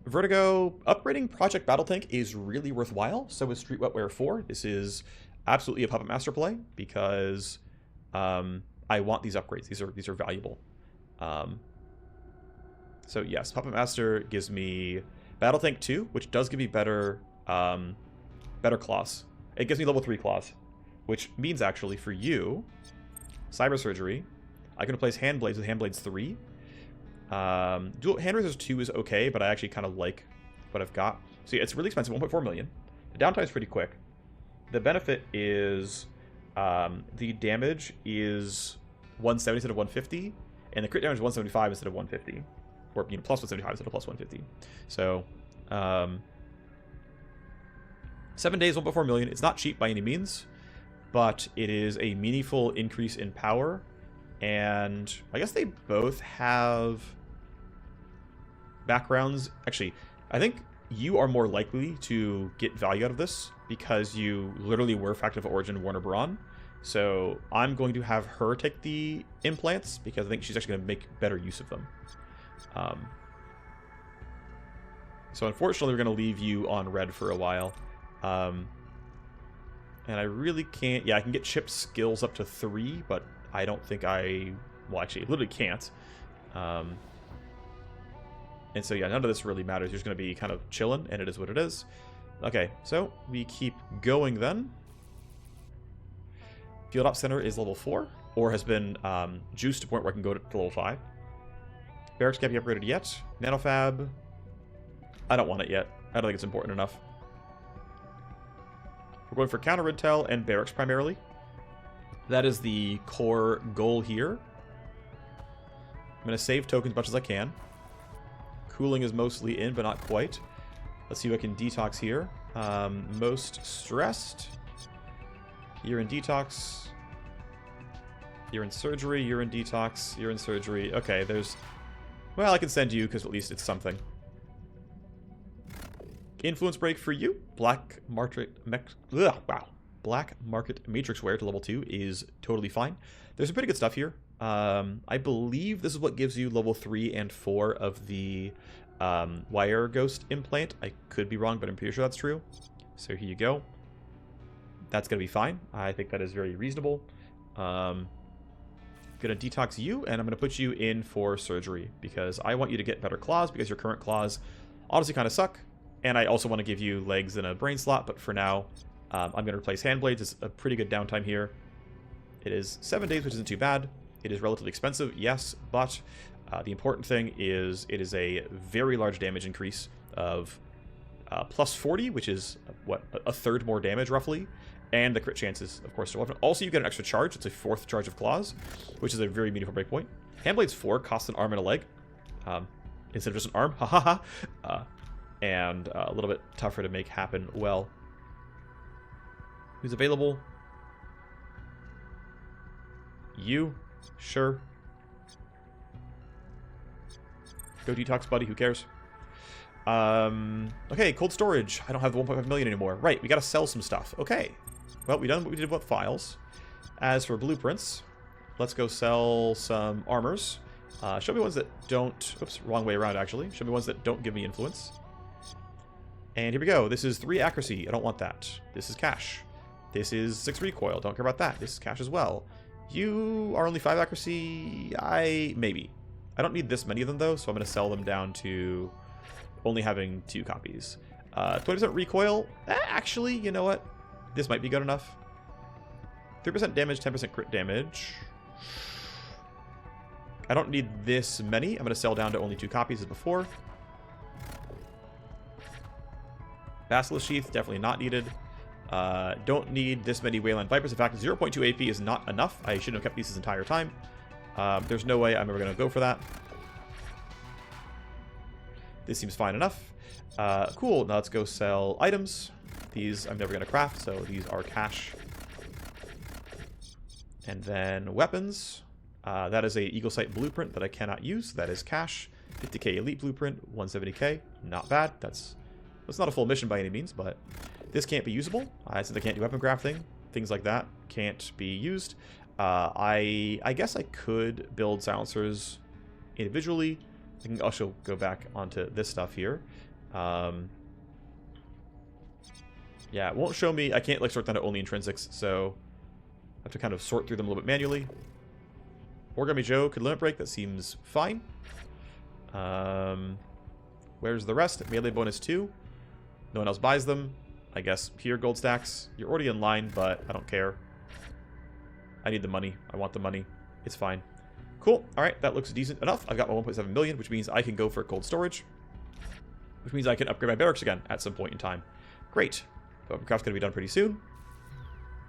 Vertigo, upgrading Project Battle Tank is really worthwhile. So is Street Wetware 4. This is absolutely a Puppet Master play because I want these upgrades. These are valuable. So yes, Puppet Master gives me Battle Tank 2, which does give me better claws. It gives me level 3 claws, which means actually for you, Cyber Surgery, I can replace Hand Blades with Hand Blades 3. Dual Hand Razors 2 is okay, but I actually kind of like what I've got. See, it's really expensive, 1.4 million. The downtime is pretty quick. The benefit is the damage is 170 instead of 150, and the crit damage is 175 instead of 150. Or, you know, plus 175 instead of plus 150. So, 7 days, 1.4 million. It's not cheap by any means, but it is a meaningful increase in power. And I guess they both have backgrounds. Actually, I think you are more likely to get value out of this because you literally were Fact of Origin Warner-Braun. So I'm going to have her take the implants because I think she's actually going to make better use of them. So unfortunately, we're going to leave you on red for a while. And I really can't... Yeah, I can get Chip's skills up to 3, but I don't think I... Well, actually, I literally can't. And so, yeah, none of this really matters. You're just going to be kind of chilling, and it is what it is. Okay, so we keep going then. Field Op Center is level 4. or has been juiced to the point where I can go to level 5. Barracks can't be upgraded yet. NanoFab, I don't want it yet. I don't think it's important enough. We're going for counter intel and barracks primarily. That is the core goal here. I'm going to save tokens as much as I can. Cooling is mostly in, but not quite. Let's see if I can detox here. Most stressed. You're in detox. You're in surgery. You're in detox. You're in surgery. Okay, there's... Well, I can send you because at least it's something. Influence break for you. Black market matrix wear to level 2 is totally fine. There's some pretty good stuff here. I believe this is what gives you level 3 and 4 of the Wireghost implant. I could be wrong, but I'm pretty sure that's true. So here you go. That's going to be fine. I think that is very reasonable. Going to detox you, and I'm going to put you in for surgery because I want you to get better claws because your current claws honestly kind of suck. And I also want to give you legs and a brain slot, but for now, I'm going to replace hand blades. It's a pretty good downtime here. It is 7 days, which isn't too bad. It is relatively expensive, yes, but the important thing is it is a very large damage increase of plus 40, which is, what, a third more damage, roughly. And the crit chances, of course, are 11. Also, you get an extra charge. It's a 4th charge of claws, which is a very meaningful breakpoint. Handblades 4 costs an arm and a leg, instead of just an arm. Ha ha ha. And a little bit tougher to make happen well. Who's available? You? Sure. Go detox, buddy. Who cares? Okay, cold storage. I don't have the 1.5 million anymore. Right, we gotta sell some stuff. Okay. Well, we done what we did with files. As for blueprints, let's go sell some armors. Show me ones that don't... Oops, wrong way around, actually. Show me ones that don't give me influence. And here we go. This is 3 accuracy. I don't want that. This is cash. This is 6 recoil. Don't care about that. This is cash as well. You are only 5 accuracy. Maybe. I don't need this many of them, though, so I'm going to sell them down to only having 2 copies. 20% recoil. Actually, you know what? This might be good enough. 3% damage, 10% crit damage. I don't need this many. I'm going to sell down to only 2 copies as before. Basilisk Sheath, definitely not needed. Don't need this many Wayland Vipers. In fact, 0.2 AP is not enough. I shouldn't have kept these this entire time. There's no way I'm ever going to go for that. This seems fine enough. Cool, now let's go sell items. These I'm never going to craft, so these are cash. And then weapons. That is a Eagle Sight blueprint that I cannot use. That is cash. 50k elite blueprint, 170k. Not bad. That's not a full mission by any means, but this can't be usable. Since I can't do weapon crafting, things like that can't be used. I guess I could build silencers individually. I can also go back onto this stuff here. Yeah, it won't show me. I can't like sort down to only intrinsics, so I have to kind of sort through them a little bit manually. Origami Joe could limit break. That seems fine. Where's the rest? Melee bonus 2. No one else buys them. I guess here, gold stacks. You're already in line, but I don't care. I need the money. I want the money. It's fine. Cool. All right, that looks decent enough. I've got my 1.7 million, which means I can go for cold storage. Which means I can upgrade my barracks again at some point in time. Great. The weapon craft's going to be done pretty soon.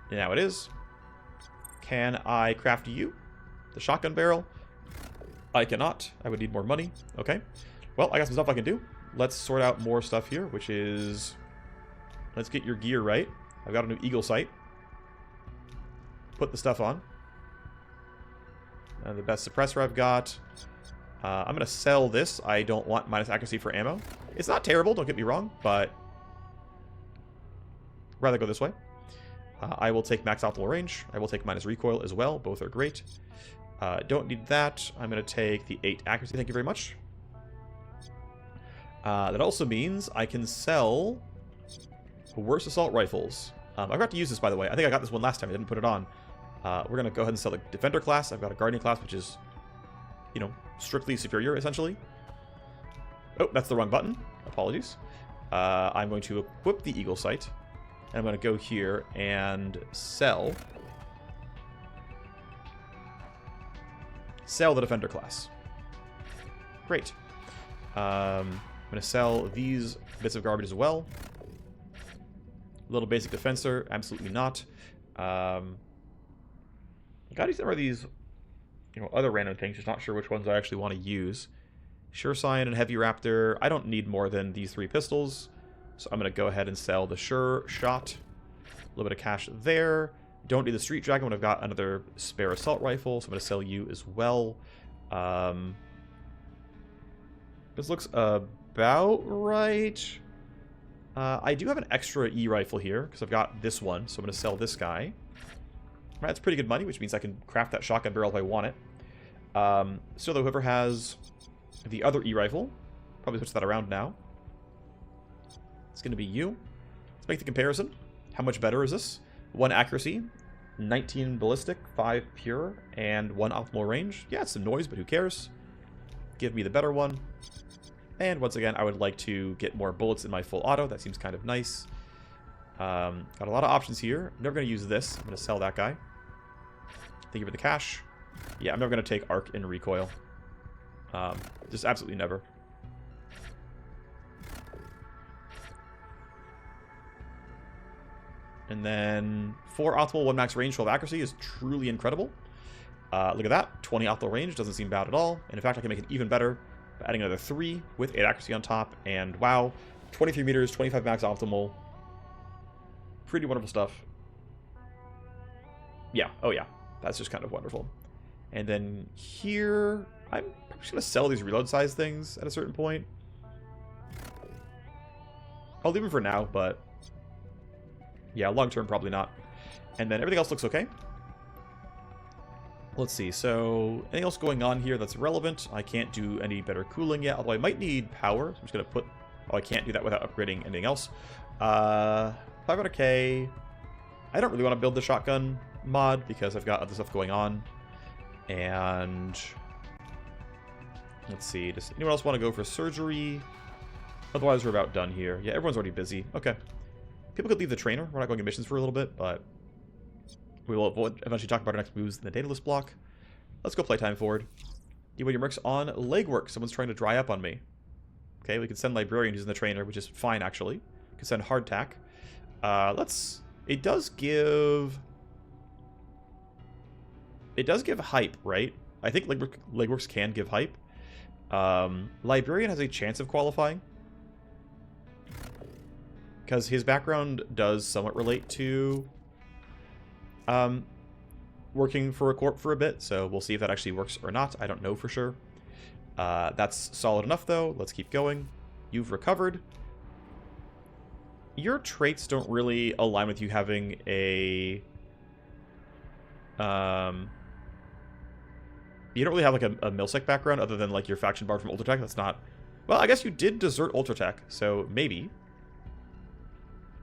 And now it is. Can I craft you? The shotgun barrel? I cannot. I would need more money. Okay. Well, I got some stuff I can do. Let's sort out more stuff here, which is... Let's get your gear right. I've got a new Eagle Sight. Put the stuff on. The best suppressor I've got. I'm going to sell this. I don't want minus accuracy for ammo. It's not terrible, don't get me wrong, but... rather go this way. I will take max optimal range. I will take minus recoil as well. Both are great. Don't need that. I'm going to take the 8 accuracy. Thank you very much. That also means I can sell worse assault rifles. I forgot to use this, by the way. I think I got this one last time. I didn't put it on. We're going to go ahead and sell the Defender class. I've got a Guardian class, which is, you know, strictly superior, essentially. Oh, that's the wrong button. Apologies. I'm going to equip the Eagle Sight. And I'm going to go here and sell Sell the Defender class. Great. I'm going to sell these bits of garbage as well. Little basic defensor, absolutely not. Gotta use some of these, other random things. Just not sure which ones I actually want to use. Sure Sign and Heavy Raptor. I don't need more than these 3 pistols, so I'm gonna go ahead and sell the Sure Shot. A little bit of cash there. Don't need the Street Dragon when I've got another spare assault rifle, so I'm gonna sell you as well. This looks about right. I do have an extra E rifle here because I've got this one, so I'm going to sell this guy. That's pretty good money, which means I can craft that shotgun barrel if I want it. So though, whoever has the other E rifle, probably switch that around now. It's going to be you. Let's make the comparison. How much better is this? 1 accuracy, 19 ballistic, 5 pure, and 1 optimal range. Yeah, it's some noise, but who cares? Give me the better one. And once again, I would like to get more bullets in my full auto. That seems kind of nice. Got a lot of options here. I'm never going to use this. I'm going to sell that guy. Thank you for the cash. Yeah, I'm never going to take arc and recoil. Just absolutely never. And then 4 optimal, 1 max range, 12 accuracy is truly incredible. Look at that. 20 optimal range doesn't seem bad at all. And in fact, I can make it even better by adding another 3 with 8 accuracy on top. And wow, 23 meters, 25 max optimal. Pretty wonderful stuff. Yeah, oh yeah. That's just kind of wonderful. And then here, I'm probably just going to sell these reload size things at a certain point. I'll leave them for now, but yeah, long term, probably not. And then everything else looks okay. Let's see, so anything else going on here that's relevant? I can't do any better cooling yet, although I might need power. So I'm just going to put... Oh, I can't do that without upgrading anything else. 500k. I don't really want to build the shotgun mod because I've got other stuff going on. And let's see, does anyone else want to go for surgery? Otherwise, we're about done here. Yeah, everyone's already busy. Okay. People could leave the trainer. We're not going to missions for a little bit, but we'll eventually talk about our next moves in the Daedalus Bloc. Let's go playtime forward. You want your mercs on legwork. Someone's trying to dry up on me. Okay, we can send Librarian using the trainer, which is fine, actually. We can send Hardtack. It does give hype, right? I think legworks can give hype. Librarian has a chance of qualifying, because his background does somewhat relate to working for a corp for a bit, so we'll see if that actually works or not. I don't know for sure. That's solid enough, though. Let's keep going. You've recovered. Your traits don't really align with you having a... you don't really have like a Milsec background other than like your faction bar from Ultratech. That's not... Well, I guess you did desert Ultratech, so maybe.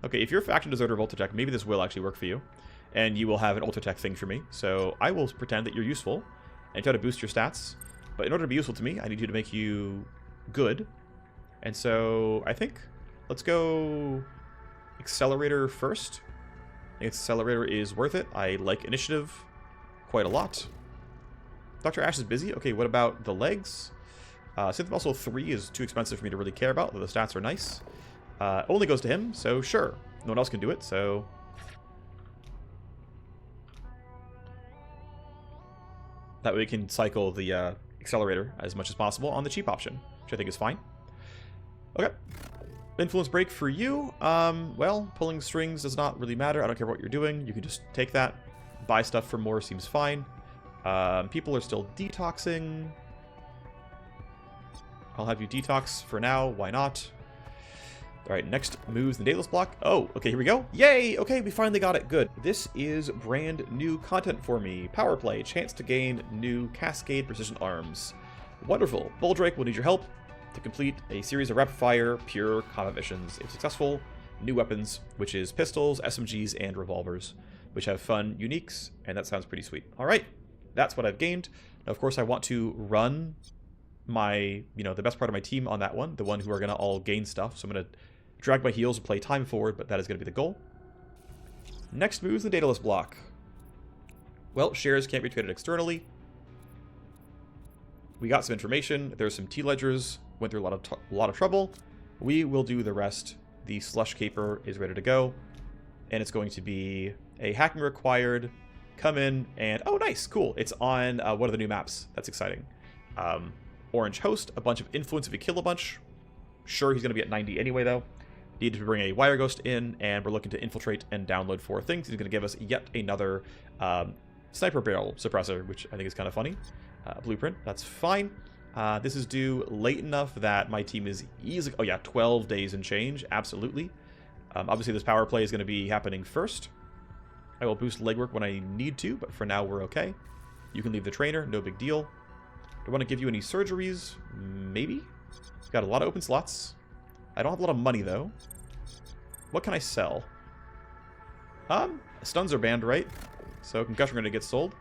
Okay, if you're a faction deserter of Ultratech, maybe this will actually work for you. And you will have an Ultratech thing for me. So I will pretend that you're useful and try to boost your stats. But in order to be useful to me, I need you to make you good. And so I think let's go Accelerator first. I think Accelerator is worth it. I like Initiative quite a lot. Dr. Ash is busy. Okay, what about the legs? Synth Muscle 3 is too expensive for me to really care about, though the stats are nice. Only goes to him, so sure. No one else can do it, so... That way we can cycle the Accelerator as much as possible on the cheap option, which I think is fine. Okay. Influence Break for you. Well, pulling strings does not really matter. I don't care what you're doing. You can just take that. Buy stuff for more seems fine. People are still detoxing. I'll have you detox for now. Why not? Alright, next moves the Daedalus Bloc. Oh, okay, here we go. Yay! Okay, we finally got it. Good. This is brand new content for me. Power play. Chance to gain new Cascade precision arms. Wonderful. Bulldrake will need your help to complete a series of rapid-fire, pure combat missions. If successful, new weapons, which is pistols, SMGs, and revolvers, which have fun uniques, and that sounds pretty sweet. Alright, that's what I've gained. Now, of course, I want to run my, the best part of my team on that one, the one who are going to all gain stuff, so I'm going to drag my heels and play time forward, but that is going to be the goal. Next moves the Daedalus Bloc. Well, shares can't be traded externally. We got some information. There's some T-ledgers. Went through a lot of trouble. We will do the rest. The Slush Caper is ready to go. And it's going to be a hacking required. Come in and... Oh, nice. Cool. It's on one of the new maps. That's exciting. Orange Host. A bunch of influence if we kill a bunch. Sure, he's going to be at 90 anyway, though. Need to bring a Wireghost in, and we're looking to infiltrate and download 4 things. He's going to give us yet another sniper barrel suppressor, which I think is kind of funny. Blueprint, that's fine. This is due late enough that my team is easily... Oh yeah, 12 days and change, absolutely. Obviously, this power play is going to be happening first. I will boost legwork when I need to, but for now, we're okay. You can leave the trainer, no big deal. Do I want to give you any surgeries? Maybe? Got a lot of open slots. I don't have a lot of money, though. What can I sell? Stuns are banned, right? So concussion grenade gets sold.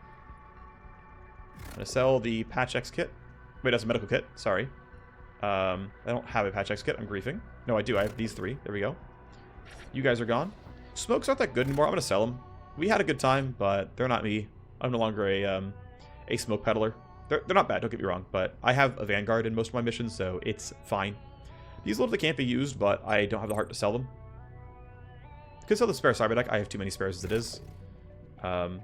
I'm going to sell the Patch X kit. Wait, that's a medical kit. Sorry. I don't have a Patch X kit. I'm griefing. No, I do. I have these 3. There we go. You guys are gone. Smokes aren't that good anymore. I'm going to sell them. We had a good time, but they're not me. I'm no longer a smoke peddler. They're not bad, don't get me wrong, but I have a Vanguard in most of my missions, so it's fine. These literally can't be used, but I don't have the heart to sell them. Could sell the spare cyber deck. I have too many spares as it is. Yeah,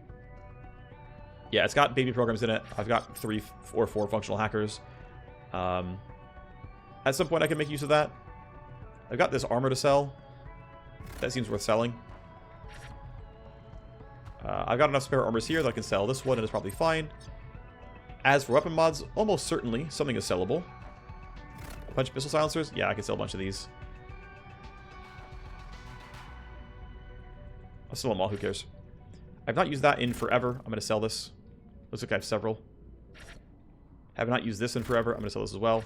it's got baby programs in it. I've got 3 or 4 functional hackers. At some point, I can make use of that. I've got this armor to sell. That seems worth selling. I've got enough spare armors here that I can sell this one, and it's probably fine. As for weapon mods, almost certainly something is sellable. A bunch of pistol silencers? Yeah, I can sell a bunch of these. I'll sell them all, who cares? I've not used that in forever. I'm going to sell this. Looks like I have several. Have not used this in forever. I'm going to sell this as well.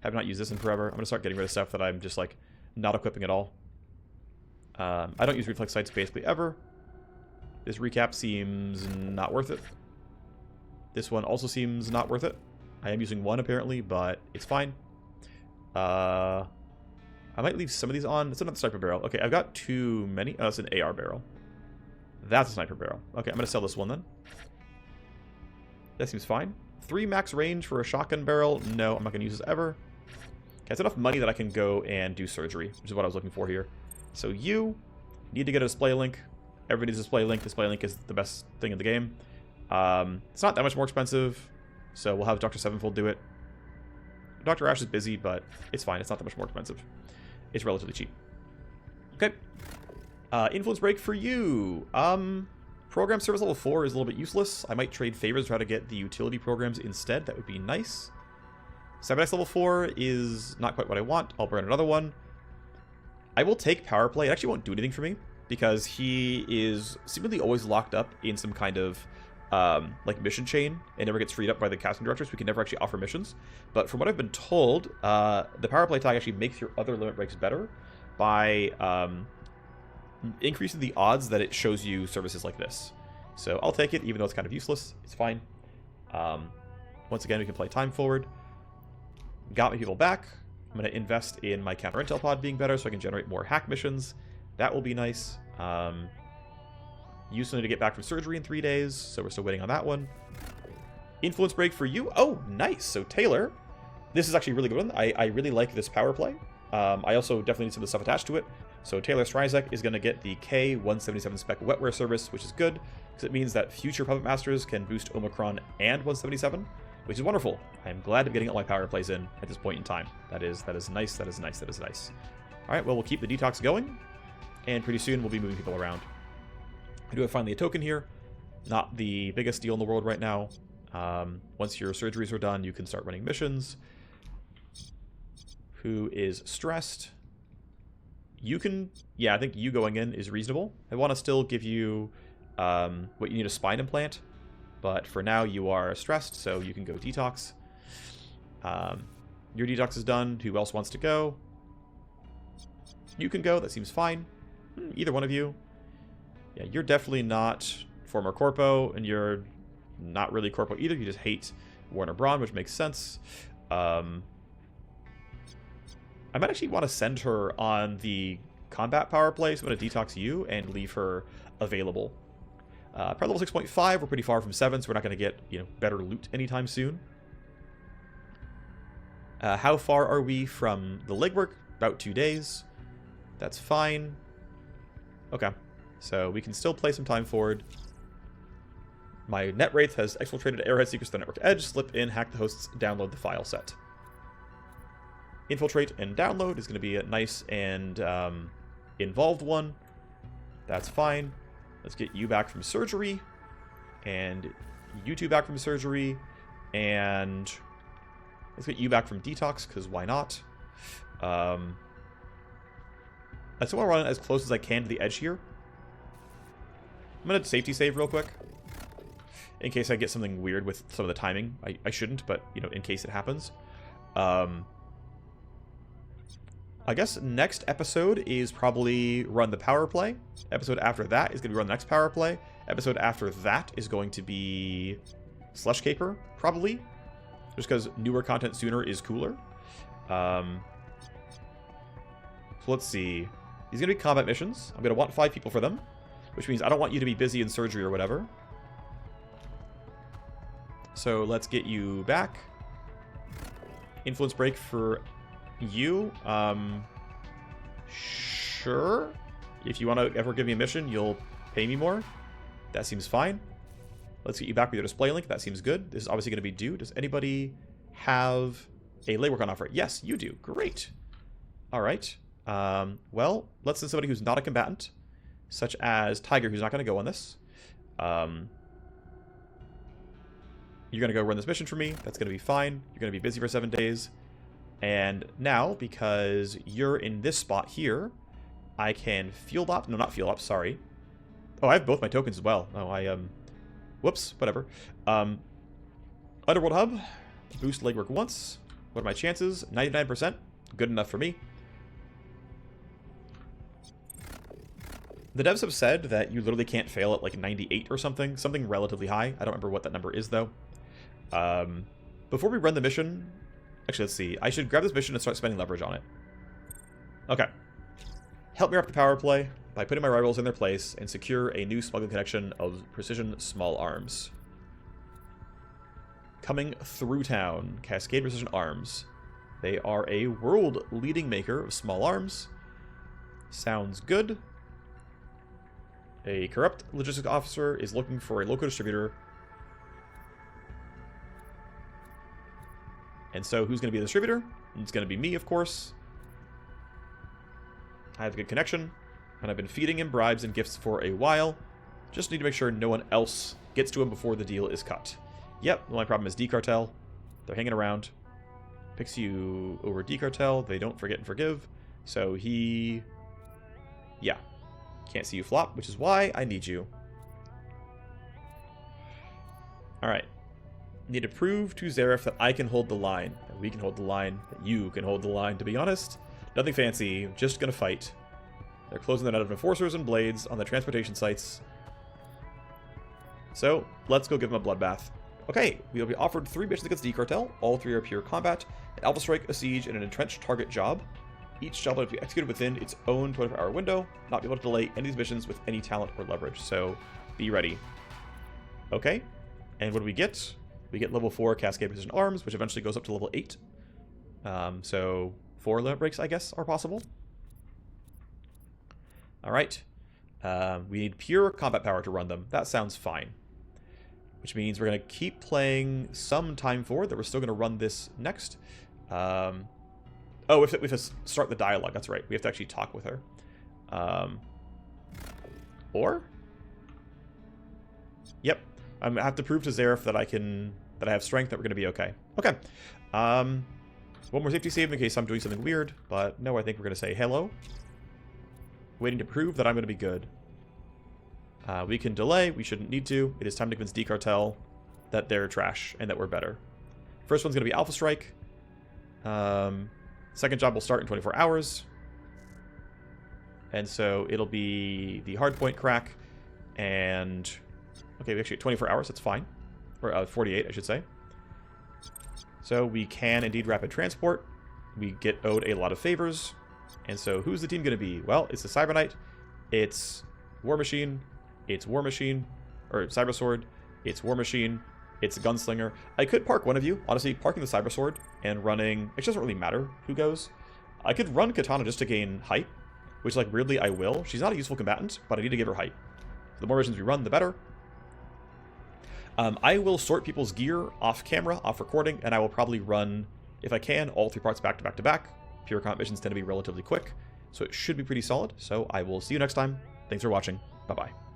Have not used this in forever. I'm going to start getting rid of stuff that I'm just, like, not equipping at all. I don't use reflex sights basically ever. This recap seems not worth it. This one also seems not worth it. I am using one apparently, but it's fine. I might leave some of these on. It's another sniper barrel. Okay, I've got too many. Oh, it's an AR barrel. That's a sniper barrel. Okay, I'm going to sell this one then. That seems fine. 3 max range for a shotgun barrel. No, I'm not going to use this ever. Okay, it's enough money that I can go and do surgery, which is what I was looking for here. So you need to get a display link. Everybody needs a display link. Display link is the best thing in the game. It's not that much more expensive, so we'll have Dr. Sevenfold do it. Dr. Ash is busy, but it's fine. It's not that much more expensive. It's relatively cheap. Okay. Influence break for you. Program service level 4 is a little bit useless. I might trade favors to try to get the utility programs instead. That would be nice. Cyberdex level 4 is not quite what I want. I'll burn another one. I will take power play. It actually won't do anything for me because he is seemingly always locked up in some kind of like mission chain and never gets freed up by the casting directors. We can never actually offer missions. But from what I've been told, the power play tag actually makes your other limit breaks better by increasing the odds that it shows you services like this. So I'll take it, even though it's kind of useless. It's fine. Once again, we can play time forward. Got my people back. I'm going to invest in my counter intel pod being better so I can generate more hack missions. That will be nice. You still need to get back from surgery in 3 days, so we're still waiting on that one. Influence break for you. Oh, nice. So Taylor, this is actually a really good one. I really like this power play. I also definitely need some of the stuff attached to it. So Taylor Stryzek is going to get the K-177 spec wetware service, which is good, because it means that future Puppet Masters can boost Omicron and 177, which is wonderful. I'm glad I'm getting all my power plays in at this point in time. That is nice, that is nice, that is nice. Alright, well, we'll keep the detox going, and pretty soon we'll be moving people around. I do have finally a token here. Not the biggest deal in the world right now. Once your surgeries are done, you can start running missions. Who is stressed? You can... Yeah, I think you going in is reasonable. I want to still give you what you need, a spine implant. But for now, you are stressed, so you can go detox. Your detox is done. Who else wants to go? You can go. That seems fine. Either one of you. Yeah, you're definitely not former Corpo, and you're not really Corpo either. You just hate Warner-Braun, which makes sense. I might actually want to send her on the combat power play, so I'm going to detox you and leave her available. Power level 6.5, we're pretty far from 7, so we're not going to get, better loot anytime soon. How far are we from the legwork? About 2 days. That's fine. Okay. So we can still play some time forward. My net wraith has exfiltrated Arrowhead secrets to the network edge. Slip in, hack the hosts, download the file set. Infiltrate and download is going to be a nice and involved one. That's fine. Let's get you back from surgery. And you two back from surgery. And let's get you back from detox, because why not? I still want to run as close as I can to the edge here. I'm going to safety save real quick, in case I get something weird with some of the timing. I shouldn't, but, you know, in case it happens. I guess next episode is probably run the power play. Episode after that is going to be run the next power play. Episode after that is going to be Slush Caper, probably. Just because newer content sooner is cooler. So let's see. These are going to be combat missions. I'm going to want 5 people for them, which means I don't want you to be busy in surgery or whatever. So let's get you back. Influence break for you. Sure. If you want to ever give me a mission, you'll pay me more. That seems fine. Let's get you back with your display link. That seems good. This is obviously going to be due. Does anybody have a legwork on offer? Yes, you do. Great. All right. Well, let's send somebody who's not a combatant, such as Tiger, who's not going to go on this. You're going to go run this mission for me. That's going to be fine. You're going to be busy for 7 days. And now, because you're in this spot here, I can field op. No, not field op. Sorry. Oh, I have both my tokens as well. Oh, whoops. Whatever. Underworld Hub. Boost legwork once. What are my chances? 99%. Good enough for me. The devs have said that you literally can't fail at like 98 or something. Something relatively high. I don't remember what that number is, though. Before we run the mission... Actually, let's see. I should grab this mission and start spending leverage on it. Okay. Help me up the power play by putting my rivals in their place and secure a new smuggling connection of precision small arms. Coming through town. Cascade Precision Arms. They are a world-leading maker of small arms. Sounds good. A corrupt logistics officer is looking for a local distributor. And so who's going to be the distributor? It's going to be me, of course. I have a good connection, and I've been feeding him bribes and gifts for a while. Just need to make sure no one else gets to him before the deal is cut. Yep, the only problem is D-Cartel. They're hanging around. Picks you over D-Cartel. They don't forget and forgive. So he... Yeah. Can't see you flop, which is why I need you. Alright. Need to prove to Zareth that I can hold the line, that we can hold the line, that you can hold the line, to be honest. Nothing fancy, just gonna fight. They're closing the net of enforcers and blades on the transportation sites. So, let's go give them a bloodbath. Okay, we will be offered 3 missions against D-Cartel. All 3 are pure combat, an Alpha Strike, a Siege, and an entrenched target job. Each job will be executed within its own 24-hour window, not be able to delay any of these missions with any talent or leverage, so be ready. Okay, and what do we get? We get level 4 Cascade Precision Arms, which eventually goes up to level 8. So 4 limit breaks, I guess, are possible. Alright. We need pure combat power to run them. That sounds fine. Which means we're going to keep playing some time forward, that we're still going to run this next. Oh, we have to start the dialogue. That's right. We have to actually talk with her. Or? Yep. I have to prove to Zareth that I have strength, that we're going to be okay. Okay. One more safety save in case I'm doing something weird, but no, I think we're going to say hello. Waiting to prove that I'm going to be good. We can delay. We shouldn't need to. It is time to convince D-Cartel that they're trash and that we're better. First one's going to be Alpha Strike. Second job will start in 24 hours. And so it'll be the hardpoint crack and... Okay, we actually get 24 hours, that's fine. Or 48, I should say. So we can indeed rapid transport. We get owed a lot of favors. And so who's the team going to be? Well, it's the Cyber Knight. It's Warmachine. It's Warmachine. Or Cyber Sword. It's Warmachine. It's a gunslinger. I could park one of you. Honestly, parking the cyber sword and running... It doesn't really matter who goes. I could run Katana just to gain height, which, like, weirdly, I will. She's not a useful combatant, but I need to give her height. So the more versions we run, the better. I will sort people's gear off camera, off recording, and I will probably run, if I can, all 3 parts back to back to back. Pure combat missions tend to be relatively quick, so it should be pretty solid. So I will see you next time. Thanks for watching. Bye-bye.